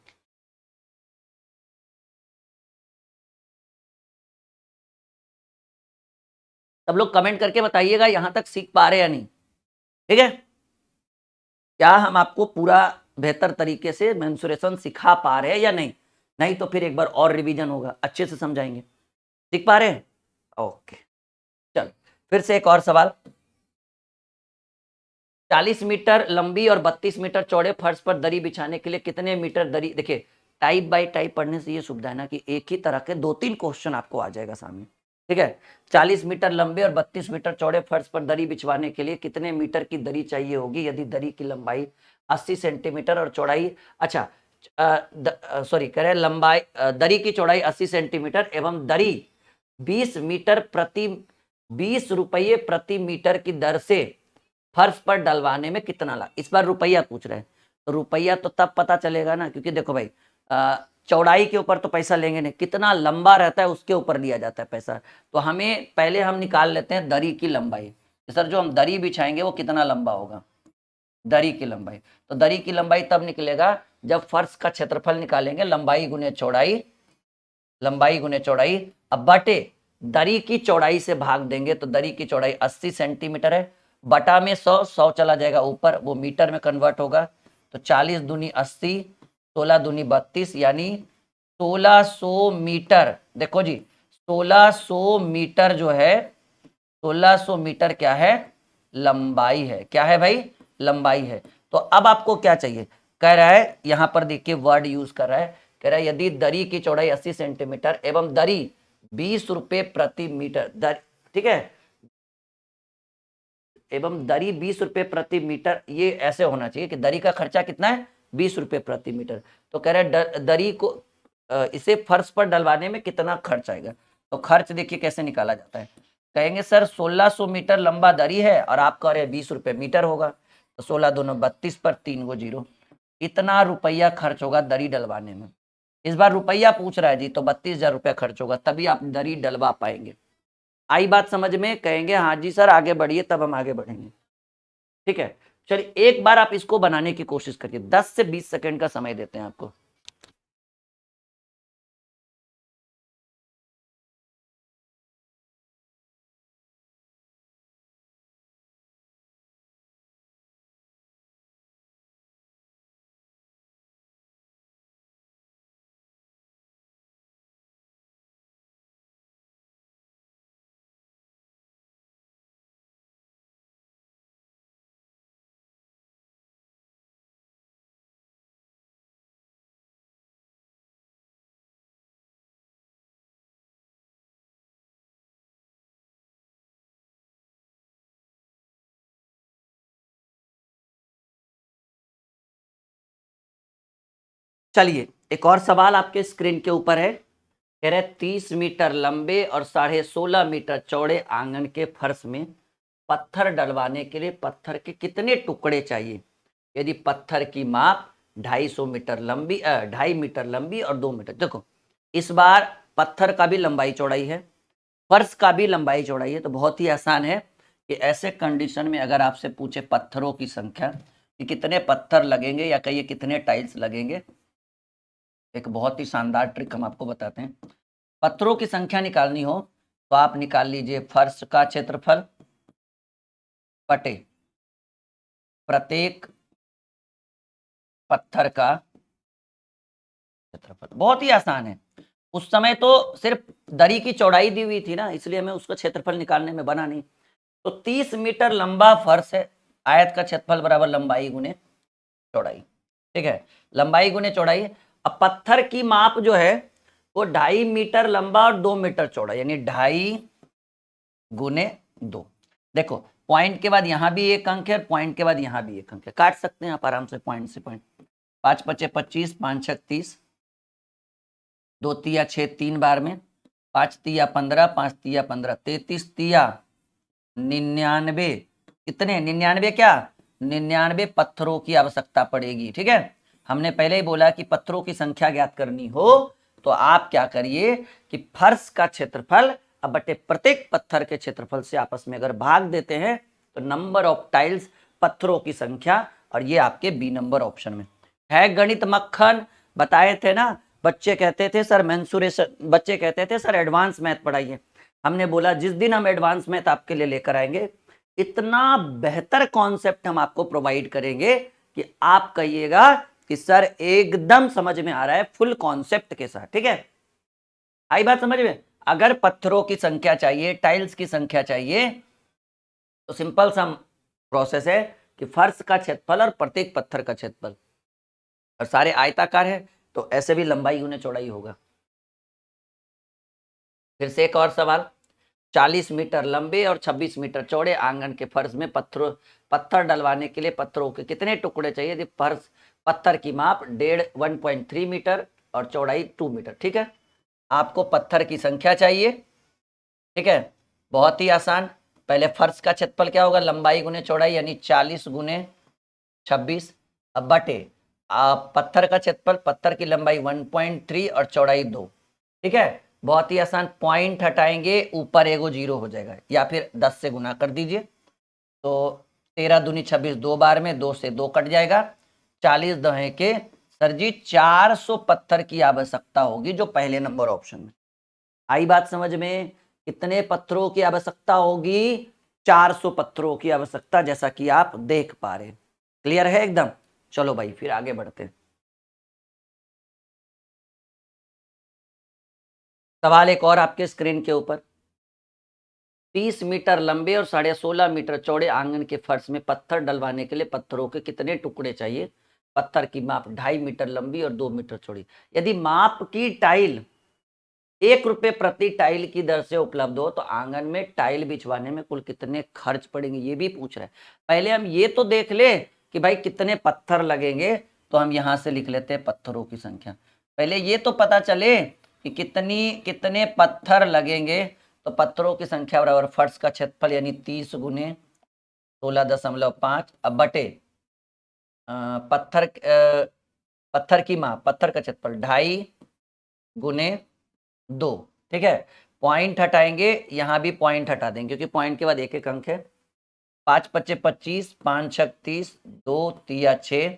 सब लोग कमेंट करके बताइएगा यहां तक सीख पा रहे या नहीं, ठीक है। क्या हम आपको पूरा बेहतर तरीके से मेंसुरेशन सिखा पा रहे हैं या नहीं, नहीं तो फिर एक बार और रिवीजन होगा, अच्छे से समझाएंगे। सीख पा रहे हैं, ओके। चल फिर से एक और सवाल। 40 मीटर लंबी और 32 मीटर चौड़े फर्श पर दरी बिछाने के लिए कितने मीटर दरी, देखिए टाइप बाय टाइप पढ़ने से ये सुविधा है ना कि एक ही तरह के 2-3 क्वेश्चन आपको आ जाएगा सामने, ठीक है। 40 मीटर लंबे और 32 मीटर चौड़े फर्श पर दरी बिछवाने के लिए कितने मीटर की दरी चाहिए होगी यदि दरी की लंबाई 80 सेंटीमीटर और चौड़ाई, अच्छा सॉरी कह रहे लंबाई दरी की चौड़ाई 80 सेंटीमीटर एवं दरी 20 मीटर प्रति 20 रुपये प्रति मीटर की दर से फर्श पर डलवाने में कितना लाग, इस बार रुपया पूछ रहे हैं। तो रुपया तो तब पता चलेगा ना, क्योंकि देखो भाई चौड़ाई के ऊपर तो पैसा लेंगे नहीं, कितना लंबा रहता है उसके ऊपर लिया जाता है पैसा। तो हमें पहले हम निकाल लेते हैं दरी की लंबाई। सर जो हम दरी बिछाएंगे वो कितना लंबा होगा, दरी की लंबाई। तो दरी की लंबाई तब निकलेगा जब फर्श का क्षेत्रफल निकालेंगे, लंबाई गुने चौड़ाई, लंबाई गुने चौड़ाई, अब बटे दरी की चौड़ाई से भाग देंगे। तो दरी की चौड़ाई 80 सेंटीमीटर है, बटा में 100, 100 चला जाएगा ऊपर, वो मीटर में कन्वर्ट होगा। तो 40 दूनी 80, 16 दूनी 32, यानी 1600 मीटर। देखो जी 1600 मीटर जो है, 1600 मीटर क्या है, लंबाई है। क्या है भाई, लंबाई है। तो अब आपको क्या चाहिए, कह रहा है यहां पर देखिए वर्ड यूज कर रहा है, कह रहा है यदि दरी की चौड़ाई 80 सेंटीमीटर एवं दरी 20 रुपए प्रति मीटर दर, ठीक है, एवं दरी 20 रुपए प्रति मीटर, ये ऐसे होना चाहिए कि दरी का खर्चा कितना है, 20 रुपए प्रति मीटर। तो कह रहा है दरी को इसे फर्श पर डलवाने में कितना खर्च आएगा। तो खर्च देखिए कैसे निकाला जाता है, कहेंगे सर 1600 मीटर लंबा दरी है और आप कह रहे हैं 20 रुपए मीटर होगा, तो 16 दोनों 32 पर 3 गो जीरो, इतना रुपया खर्च होगा दरी डलवाने में। इस बार रुपया पूछ रहा है जी, तो 32,000 रुपया खर्च होगा, तभी आप दरी डलवा पाएंगे। आई बात समझ में, कहेंगे हाँ जी सर आगे बढ़िए, तब हम आगे बढ़ेंगे। ठीक है, चलिए एक बार आप इसको बनाने की कोशिश करिए, 10 से 20 सेकंड का समय देते हैं आपको। चलिए एक और सवाल आपके स्क्रीन के ऊपर है, कह रहे 30 मीटर लंबे और 16.5 मीटर चौड़े आंगन के फर्श में पत्थर डलवाने के लिए पत्थर के कितने टुकड़े चाहिए यदि पत्थर की माप 250 मीटर लंबी 2.5 मीटर लंबी और 2 मीटर। देखो इस बार पत्थर का भी लंबाई चौड़ाई है, फर्श का भी लंबाई चौड़ाई है, तो बहुत ही आसान है कि ऐसे कंडीशन में अगर आपसे पूछे पत्थरों की संख्या कि कितने पत्थर लगेंगे या कहिए कितने टाइल्स लगेंगे, एक बहुत ही शानदार ट्रिक हम आपको बताते हैं। पत्थरों की संख्या निकालनी हो तो आप निकाल लीजिए फर्श का क्षेत्रफल बटे प्रत्येक पत्थर का क्षेत्रफल, बहुत ही आसान है। उस समय तो सिर्फ दरी की चौड़ाई दी हुई थी ना, इसलिए हमें उसका क्षेत्रफल निकालने में बना नहीं। तो 30 मीटर लंबा फर्श है, आयत का क्षेत्रफल बराबर लंबाई गुने चौड़ाई, ठीक है, लंबाई गुने चौड़ाई। अब पत्थर की माप जो है वो 2.5 मीटर लंबा और 2 मीटर चौड़ा, यानी 2.5 गुने 2। देखो पॉइंट के बाद यहां भी एक अंक है, पॉइंट के बाद यहां भी एक अंक है, काट सकते हैं आप आराम से पॉइंट से पॉइंट। 5 पचे 25, 5 छक 30, 2 तिया 6 3 बार में, 5 तिया 15, 5 तिया 15, 33 तिया 99, कितने 99 क्या 99 पत्थरों की आवश्यकता पड़ेगी। ठीक है, हमने पहले ही बोला कि पत्थरों की संख्या ज्ञात करनी हो तो आप क्या करिए कि फर्श का क्षेत्रफल अब बटे प्रत्येक पत्थर के क्षेत्रफल से आपस में अगर भाग देते हैं तो नंबर ऑफ टाइल्स पत्थरों की संख्या, और ये आपके बी नंबर ऑप्शन में है। गणित मक्खन बताए थे ना, बच्चे कहते थे सर मेंसुरेशन, बच्चे कहते थे सर एडवांस मैथ पढ़ाइए। हमने बोला जिस दिन हम एडवांस मैथ आपके लिए लेकर आएंगे इतना बेहतर कॉन्सेप्ट हम आपको प्रोवाइड करेंगे कि आप कहिएगा कि सर एकदम समझ में आ रहा है फुल कॉन्सेप्ट के साथ। ठीक है, आई बात समझ में। अगर पत्थरों की संख्या चाहिए, टाइल्स की संख्या चाहिए, तो सिंपल सा प्रोसेस है कि फर्श का क्षेत्रफल और प्रत्येक पत्थर का क्षेत्रफल, और सारे आयताकार है तो ऐसे भी लंबाई गुने चौड़ाई होगा। फिर से एक और सवाल, 40 मीटर लंबे और 26 मीटर चौड़े आंगन के फर्श में पत्थर डलवाने के लिए पत्थरों के कितने टुकड़े चाहिए? यदि फर्श पत्थर की माप 1.3 मीटर और चौड़ाई 2 मीटर। ठीक है, आपको पत्थर की संख्या चाहिए। ठीक है, बहुत ही आसान। पहले फर्श का क्षेत्रफल क्या होगा? लंबाई गुने चौड़ाई, यानी 40 गुने 26। अब बटे पत्थर का क्षेत्रफल, पत्थर की लंबाई 1.3 और चौड़ाई 2। ठीक है, बहुत ही आसान। पॉइंट हटाएंगे, ऊपर एगो जीरो हो जाएगा, या फिर 10 से गुना कर दीजिए। तो 13 दूनी 26, 2 बार में 2 से 2 कट जाएगा। 40 दहे के सर जी 400 पत्थर की आवश्यकता होगी, जो पहले नंबर ऑप्शन में। आई बात समझ में? कितने पत्थरों की आवश्यकता होगी? 400 पत्थरों की आवश्यकता, जैसा कि आप देख पा रहे। क्लियर है एकदम? चलो भाई फिर आगे बढ़ते हैं। सवाल एक और आपके स्क्रीन के ऊपर। 30 मीटर लंबे और 16.5 मीटर चौड़े आंगन के फर्श में पत्थर डलवाने के लिए पत्थरों के कितने टुकड़े चाहिए? पत्थर की माप 2.5 मीटर लंबी और 2 मीटर चौड़ी। यदि माप की टाइल 1 रुपए प्रति टाइल की दर से उपलब्ध हो तो आंगन में टाइल बिछवाने में कुल कितने खर्च पड़ेंगे, ये भी पूछ रहे हैं। पहले हम ये तो देख ले कि भाई कितने पत्थर लगेंगे, तो हम यहां से लिख लेते हैं पत्थरों की संख्या। पहले ये तो पता चले कि कितने पत्थर लगेंगे। तो पत्थरों की संख्या बराबर फर्श का क्षेत्रफल, यानी 30 गुने 16.5। अब बटे पत्थर की माप, पत्थर का क्षेत्रफल 2.5 गुने 2। ठीक है, पॉइंट हटाएंगे, यहां भी पॉइंट हटा देंगे, क्योंकि पॉइंट के बाद एक एक अंक है। 5 पच्चे 25, 5 छक 30, 2 तिया 6,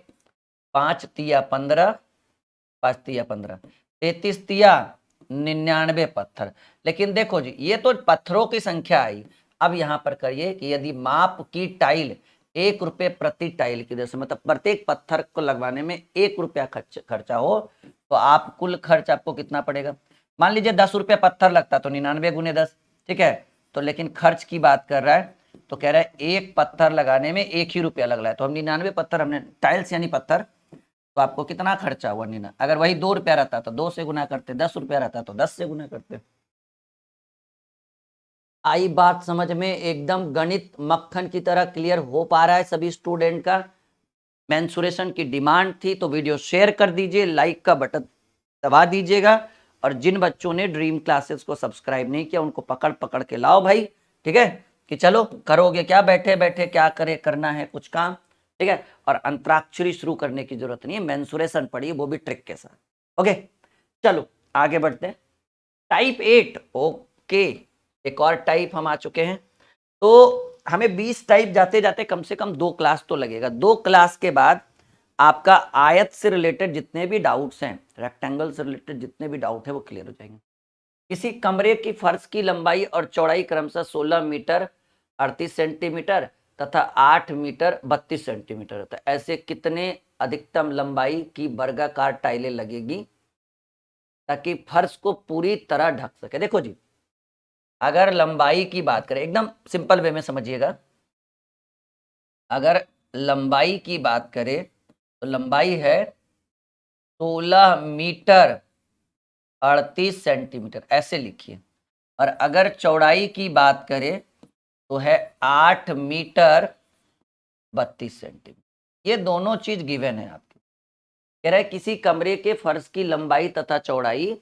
5 तिया 15, 5 तिया 15, 33 तिया 99 पत्थर। लेकिन देखो जी, ये तो पत्थरों की संख्या आई। अब यहां पर करिए कि यदि माप की टाइल 1 रुपए प्रति टाइल की दर से, मतलब प्रत्येक पत्थर को लगवाने में 1 रुपया खर्चा हो, तो आप कुल खर्च आपको कितना पड़ेगा? मान लीजिए 10 रुपया पत्थर लगता तो 99 गुने 10। ठीक है, तो लेकिन खर्च की बात कर रहा है, तो कह रहा है एक पत्थर लगाने में 1 ही रुपया लग रहा है, तो हम 99 पत्थर हमने टाइल्स यानी पत्थर, तो आपको कितना खर्चा हुआ? नीना, अगर वही 2 रुपया रहता तो 2 से गुना करते, 10 रुपया रहता तो 10 से गुना करते। आई बात समझ में? एकदम गणित मक्खन की तरह क्लियर हो पा रहा है सभी स्टूडेंट का? मेंसुरेशन की डिमांड थी तो वीडियो शेयर कर दीजिए, लाइक का बटन दबा दीजिएगा, और जिन बच्चों ने ड्रीम क्लासेस को सब्सक्राइब नहीं किया उनको पकड़ पकड़ के लाओ भाई। ठीक है, कि चलो करोगे क्या, बैठे बैठे क्या करे, करना है कुछ काम। ठीक है, और अंतराक्षरी शुरू करने की जरूरत नहीं है, मेंसुरेशन पढ़िए, वो भी ट्रिक के साथ। ओके, चलो आगे बढ़ते हैं। टाइप 8, ओके, एक और टाइप हम आ चुके हैं। तो हमें 20 टाइप जाते जाते कम से कम 2 क्लास तो लगेगा। 2 क्लास के बाद आपका आयत से रिलेटेड जितने भी डाउट्स हैं, रेक्टेंगल से रिलेटेड जितने भी डाउट है वो क्लियर हो जाएंगे। किसी कमरे की फर्श की लंबाई और चौड़ाई क्रमशः 16 मीटर 38 सेंटीमीटर तथा 8 मीटर 32 सेंटीमीटर होता है। ऐसे कितने अधिकतम लंबाई की वर्गाकार टाइलें लगेगी ताकि फर्श को पूरी तरह ढक सके? देखो जी, अगर लंबाई की बात करें, एकदम सिंपल वे में समझिएगा, अगर लंबाई की बात करें तो लंबाई है 16 मीटर 38 सेंटीमीटर, ऐसे लिखिए। और अगर चौड़ाई की बात करें तो है 8 मीटर 32 सेंटीमीटर। ये दोनों चीज गिवन है आपकी। कह रहा है किसी कमरे के फर्श की लंबाई तथा चौड़ाई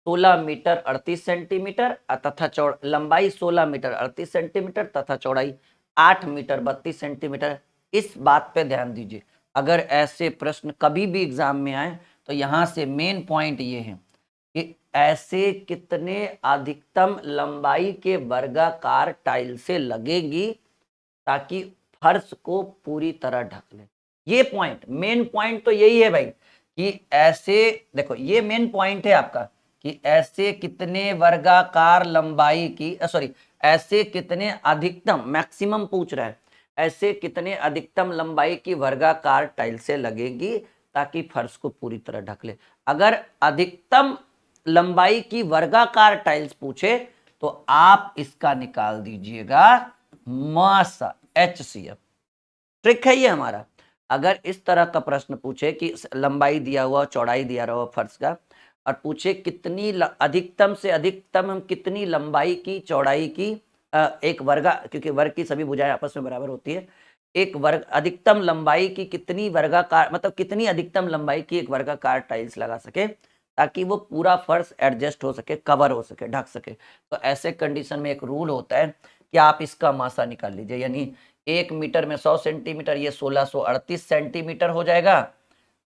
16 मीटर 38 सेंटीमीटर तथा लंबाई 16 मीटर 38 सेंटीमीटर तथा चौड़ाई 8 मीटर 32 सेंटीमीटर। इस बात पे ध्यान दीजिए, अगर ऐसे प्रश्न कभी भी एग्जाम में आए तो यहां से मेन पॉइंट ये है कि ऐसे कितने अधिकतम लंबाई के वर्गाकार टाइल से लगेगी ताकि फर्श को पूरी तरह ढक ले। ये पॉइंट, मेन पॉइंट तो यही है भाई, कि ऐसे देखो, ये मेन पॉइंट है आपका कि ऐसे कितने वर्गाकार लंबाई की, सॉरी, ऐसे कितने अधिकतम, मैक्सिमम पूछ रहा है, ऐसे कितने अधिकतम लंबाई की वर्गाकार टाइल से लगेगी ताकि फर्श को पूरी तरह ढक ले। अगर अधिकतम लंबाई की वर्गाकार टाइल्स पूछे तो आप इसका निकाल दीजिएगा मासा, HCF। ट्रिक है ये हमारा। अगर इस तरह का प्रश्न पूछे कि लंबाई दिया हुआ, चौड़ाई दिया हुआ फर्श का, और पूछे कितनी अधिकतम से अधिकतम हम कितनी लंबाई की चौड़ाई की एक वर्गा, क्योंकि वर्ग की सभी भुजाएं आपस में बराबर होती है, एक वर्ग अधिकतम लंबाई की कितनी वर्गाकार, मतलब कितनी अधिकतम लंबाई की एक वर्गाकार टाइल्स लगा सके ताकि वो पूरा फर्श एडजस्ट हो सके, कवर हो सके, ढक सके। तो ऐसे कंडीशन में एक रूल होता है कि आप इसका मासा निकाल लीजिए, यानी 1 मीटर में 100 सेंटीमीटर, ये 1638 सेंटीमीटर हो जाएगा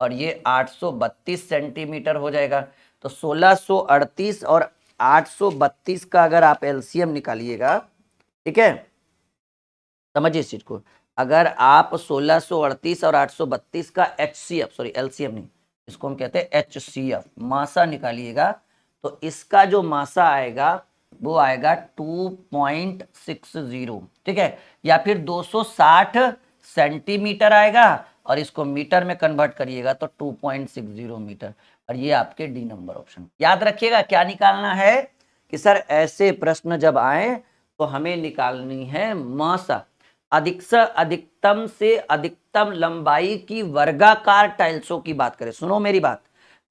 और ये 832 सेंटीमीटर हो जाएगा। तो 1638 और 832 का अगर आप एलसीएम निकालिएगा, ठीक है, समझिए इस चीज को, अगर आप 1638 और 832 का एचसीएफ, सॉरी एलसीएम नहीं, इसको हम कहते हैं एचसीएफ, मासा निकालिएगा, तो इसका जो मासा आएगा वो आएगा 2.60, ठीक है, या फिर 260 सेंटीमीटर आएगा, और इसको मीटर में कन्वर्ट करिएगा तो 2.60 मीटर। और ये आपके डी नंबर ऑप्शन। याद रखिएगा क्या निकालना है कि सर ऐसे प्रश्न जब आए तो हमें निकालनी है मासा, अधिक से अधिकतम से अधिकतम लंबाई की वर्गाकार टाइल्सों की बात करें। सुनो मेरी बात,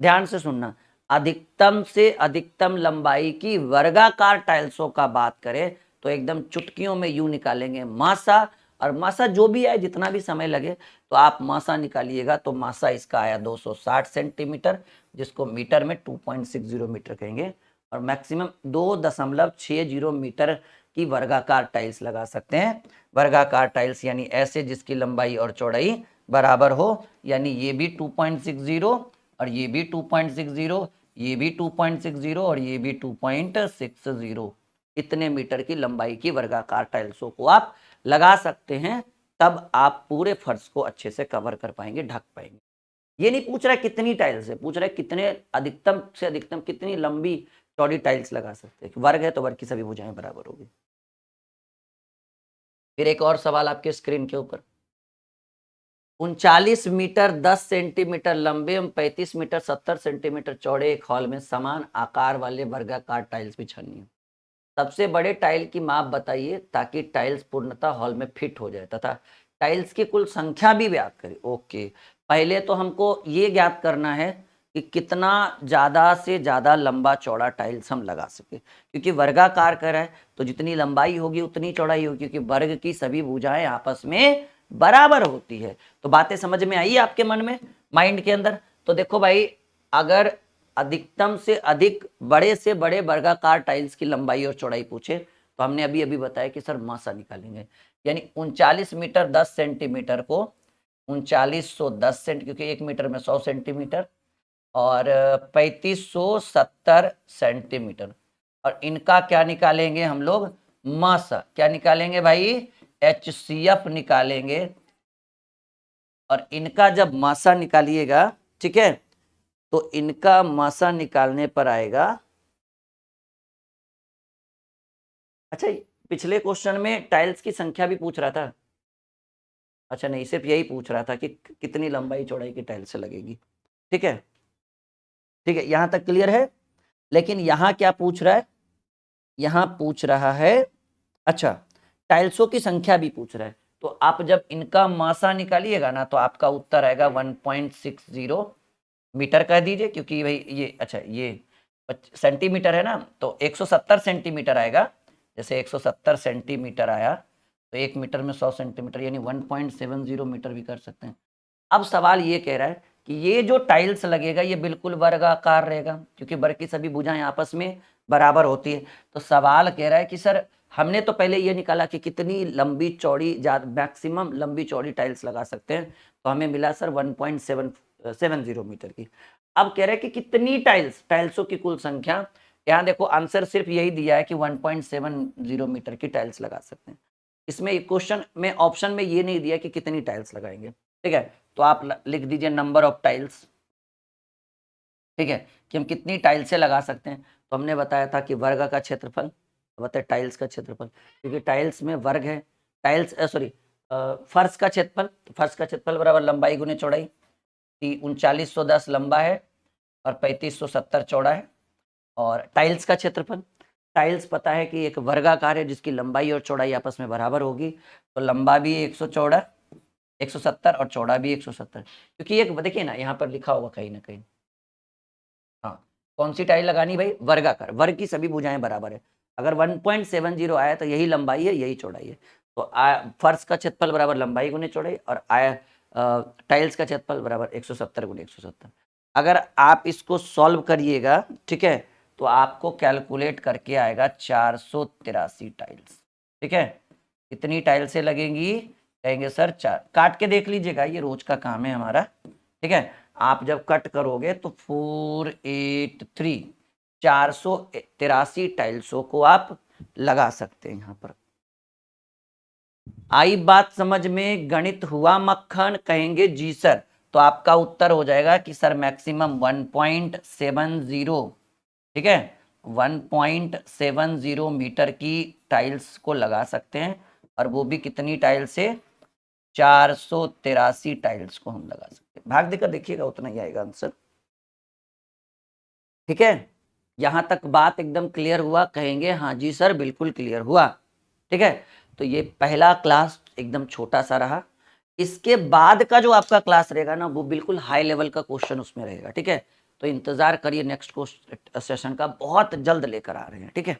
ध्यान से सुनना, अधिकतम से अधिकतम लंबाई की वर्गाकार टाइल्सों का बात करें तो एकदम चुटकियों में यूं निकालेंगे मासा, और मासा जो भी आए, जितना भी समय लगे, तो आप मासा निकालिएगा। तो मासा इसका आया 260 सेंटीमीटर, जिसको मीटर में 2.60 मीटर कहेंगे, और मैक्सिमम 2.60 मीटर की वर्गाकार टाइल्स लगा सकते हैं। वर्गाकार टाइल्स यानी ऐसे जिसकी लंबाई और चौड़ाई बराबर हो, यानी ये भी 2.60 और ये भी 2.60, ये भी 2.60 और ये भी 2.60, इतने मीटर की लंबाई की वर्गाकार टाइल्सों को आप लगा सकते हैं। तब आप पूरे फर्श को अच्छे से कवर कर पाएंगे, ढक पाएंगे। ये नहीं पूछ रहा है कितनी टाइल्स है, पूछ रहा है कितने अधिकतम से अधिकतम कितनी लंबी चौड़ी टाइल्स लगा सकते हैं। वर्ग है तो वर्ग की सभी भुजाएं बराबर होगी। फिर एक और सवाल आपके स्क्रीन के ऊपर, 39 मीटर 10 सेंटीमीटर लंबे एवं 35 मीटर 70 सेंटीमीटर चौड़े एक हॉल में समान आकार वाले वर्गाकार टाइल्स बिछानी है। सबसे बड़े टाइल की माप बताइए ताकि टाइल्स पूर्णतः हॉल में फिट हो जाए तथा टाइल्स की कुल संख्या भी ज्ञात करें। ओके, पहले तो हमको ये ज्ञात करना है कि कितना ज्यादा से ज्यादा लंबा चौड़ा टाइल्स हम लगा सके, क्योंकि वर्गाकार कर है तो जितनी लंबाई होगी उतनी चौड़ाई होगी, क्योंकि वर्ग की सभी भुजाएं आपस में बराबर होती है। तो बातें समझ में आई आपके मन में, माइंड के अंदर? तो देखो भाई, अगर अधिकतम से अधिक बड़े से बड़े वर्गाकार टाइल्स की लंबाई और चौड़ाई पूछे तो हमने अभी अभी बताया कि सर मासा निकालेंगे, यानी 39 मीटर 10 सेंटीमीटर को 3910 सेंट, क्योंकि 1 मीटर में 100 सेंटीमीटर, और 3570 सेंटीमीटर, और इनका क्या निकालेंगे हम लोग? मासा। क्या निकालेंगे भाई? एचसीएफ निकालेंगे। और इनका जब मासा निकालिएगा, ठीक है, तो इनका मासा निकालने पर आएगा, अच्छा पिछले क्वेश्चन में टाइल्स की संख्या भी पूछ रहा था, अच्छा नहीं, सिर्फ यही पूछ रहा था कि कितनी लंबाई चौड़ाई की टाइल्स लगेगी। ठीक है, ठीक है, यहां तक क्लियर है। लेकिन यहां क्या पूछ रहा है? यहां पूछ रहा है, अच्छा टाइल्सों की संख्या भी पूछ रहा है, तो आप जब इनका मासा निकालिएगा ना तो आपका उत्तर आएगा 1.60 मीटर कह दीजिए, क्योंकि भाई ये, अच्छा ये सेंटीमीटर है ना, तो 170 सेंटीमीटर आएगा। जैसे 170 सेंटीमीटर आया तो 1 मीटर में 100 सेंटीमीटर, यानी 1.70 मीटर भी कर सकते हैं। अब सवाल ये कह रहा है कि ये जो टाइल्स लगेगा ये बिल्कुल वर्गाकार रहेगा, क्योंकि वर्ग की सभी भुजाएं आपस में बराबर होती है। तो सवाल कह रहा है कि सर हमने तो पहले ये निकाला कि कितनी लंबी चौड़ी, मैक्सिमम लंबी चौड़ी टाइल्स लगा सकते हैं, तो हमें मिला सर 1.70 मीटर की। अब कह रहे हैं कि कितनी टाइल्सों की कुल संख्या। यहाँ देखो आंसर सिर्फ यही दिया है कि 1.70 मीटर की टाइल्स लगा सकते हैं। इसमें क्वेश्चन में ऑप्शन में ये नहीं दिया कि कितनी टाइल्स लगाएंगे। ठीक है, तो आप लिख दीजिए नंबर ऑफ टाइल्स। ठीक है, कि हम कितनी टाइल्सें लगा सकते हैं। तो हमने बताया था कि वर्ग का क्षेत्रफल बताए टाइल्स का क्षेत्रफल, क्योंकि टाइल्स में वर्ग है, टाइल्स सॉरी फर्श का क्षेत्रफल, तो फर्श का क्षेत्रफल बराबर लंबाई गुने चौड़ाई। 3910 लंबा है और 3570 चौड़ा है। और टाइल्स का क्षेत्रफल, टाइल्स पता है कि एक वर्गाकार है जिसकी लंबाई और चौड़ाई आपस में बराबर होगी, तो लंबा भी 170 और चौड़ा भी 170, क्योंकि एक देखिए ना यहाँ पर लिखा होगा कहीं ना कहीं, हाँ, कौन सी टाइल लगानी भाई? वर्गाकार। वर्ग की सभी भुजाएं बराबर है। अगर 1.70 आया तो यही लंबाई है, यही चौड़ाई है। तो फर्श का क्षेत्रफल बराबर लंबाई गुने चौड़ाई, और टाइल्स का क्षेत्रफल बराबर 170 गुने 170। अगर आप इसको सॉल्व करिएगा, ठीक है, तो आपको कैलकुलेट करके आएगा 483 टाइल्स। ठीक है, कितनी टाइल्सें लगेंगी? कहेंगे सर 4। काट के देख लीजिएगा, ये रोज का काम है हमारा। ठीक है, आप जब कट करोगे तो 483 483 टाइल्सों को आप लगा सकते हैं यहाँ पर। आई बात समझ में? गणित हुआ मक्खन? कहेंगे जी सर। तो आपका उत्तर हो जाएगा कि सर मैक्सिमम 1.70, ठीक है, 1.70 मीटर की टाइल्स को लगा सकते हैं, और वो भी कितनी टाइल्स से? 483 टाइल्स को हम लगा सकते हैं। भाग देकर देखिएगा, उतना ही आएगा आंसर। ठीक है, यहां तक बात एकदम क्लियर हुआ? कहेंगे हाँ जी सर, बिल्कुल क्लियर हुआ। ठीक है, तो ये पहला क्लास एकदम छोटा सा रहा। इसके बाद का जो आपका क्लास रहेगा ना, वो बिल्कुल हाई लेवल का क्वेश्चन उसमें रहेगा। ठीक है, तो इंतजार करिए, नेक्स्ट सेशन का बहुत जल्द लेकर आ रहे हैं। ठीक है।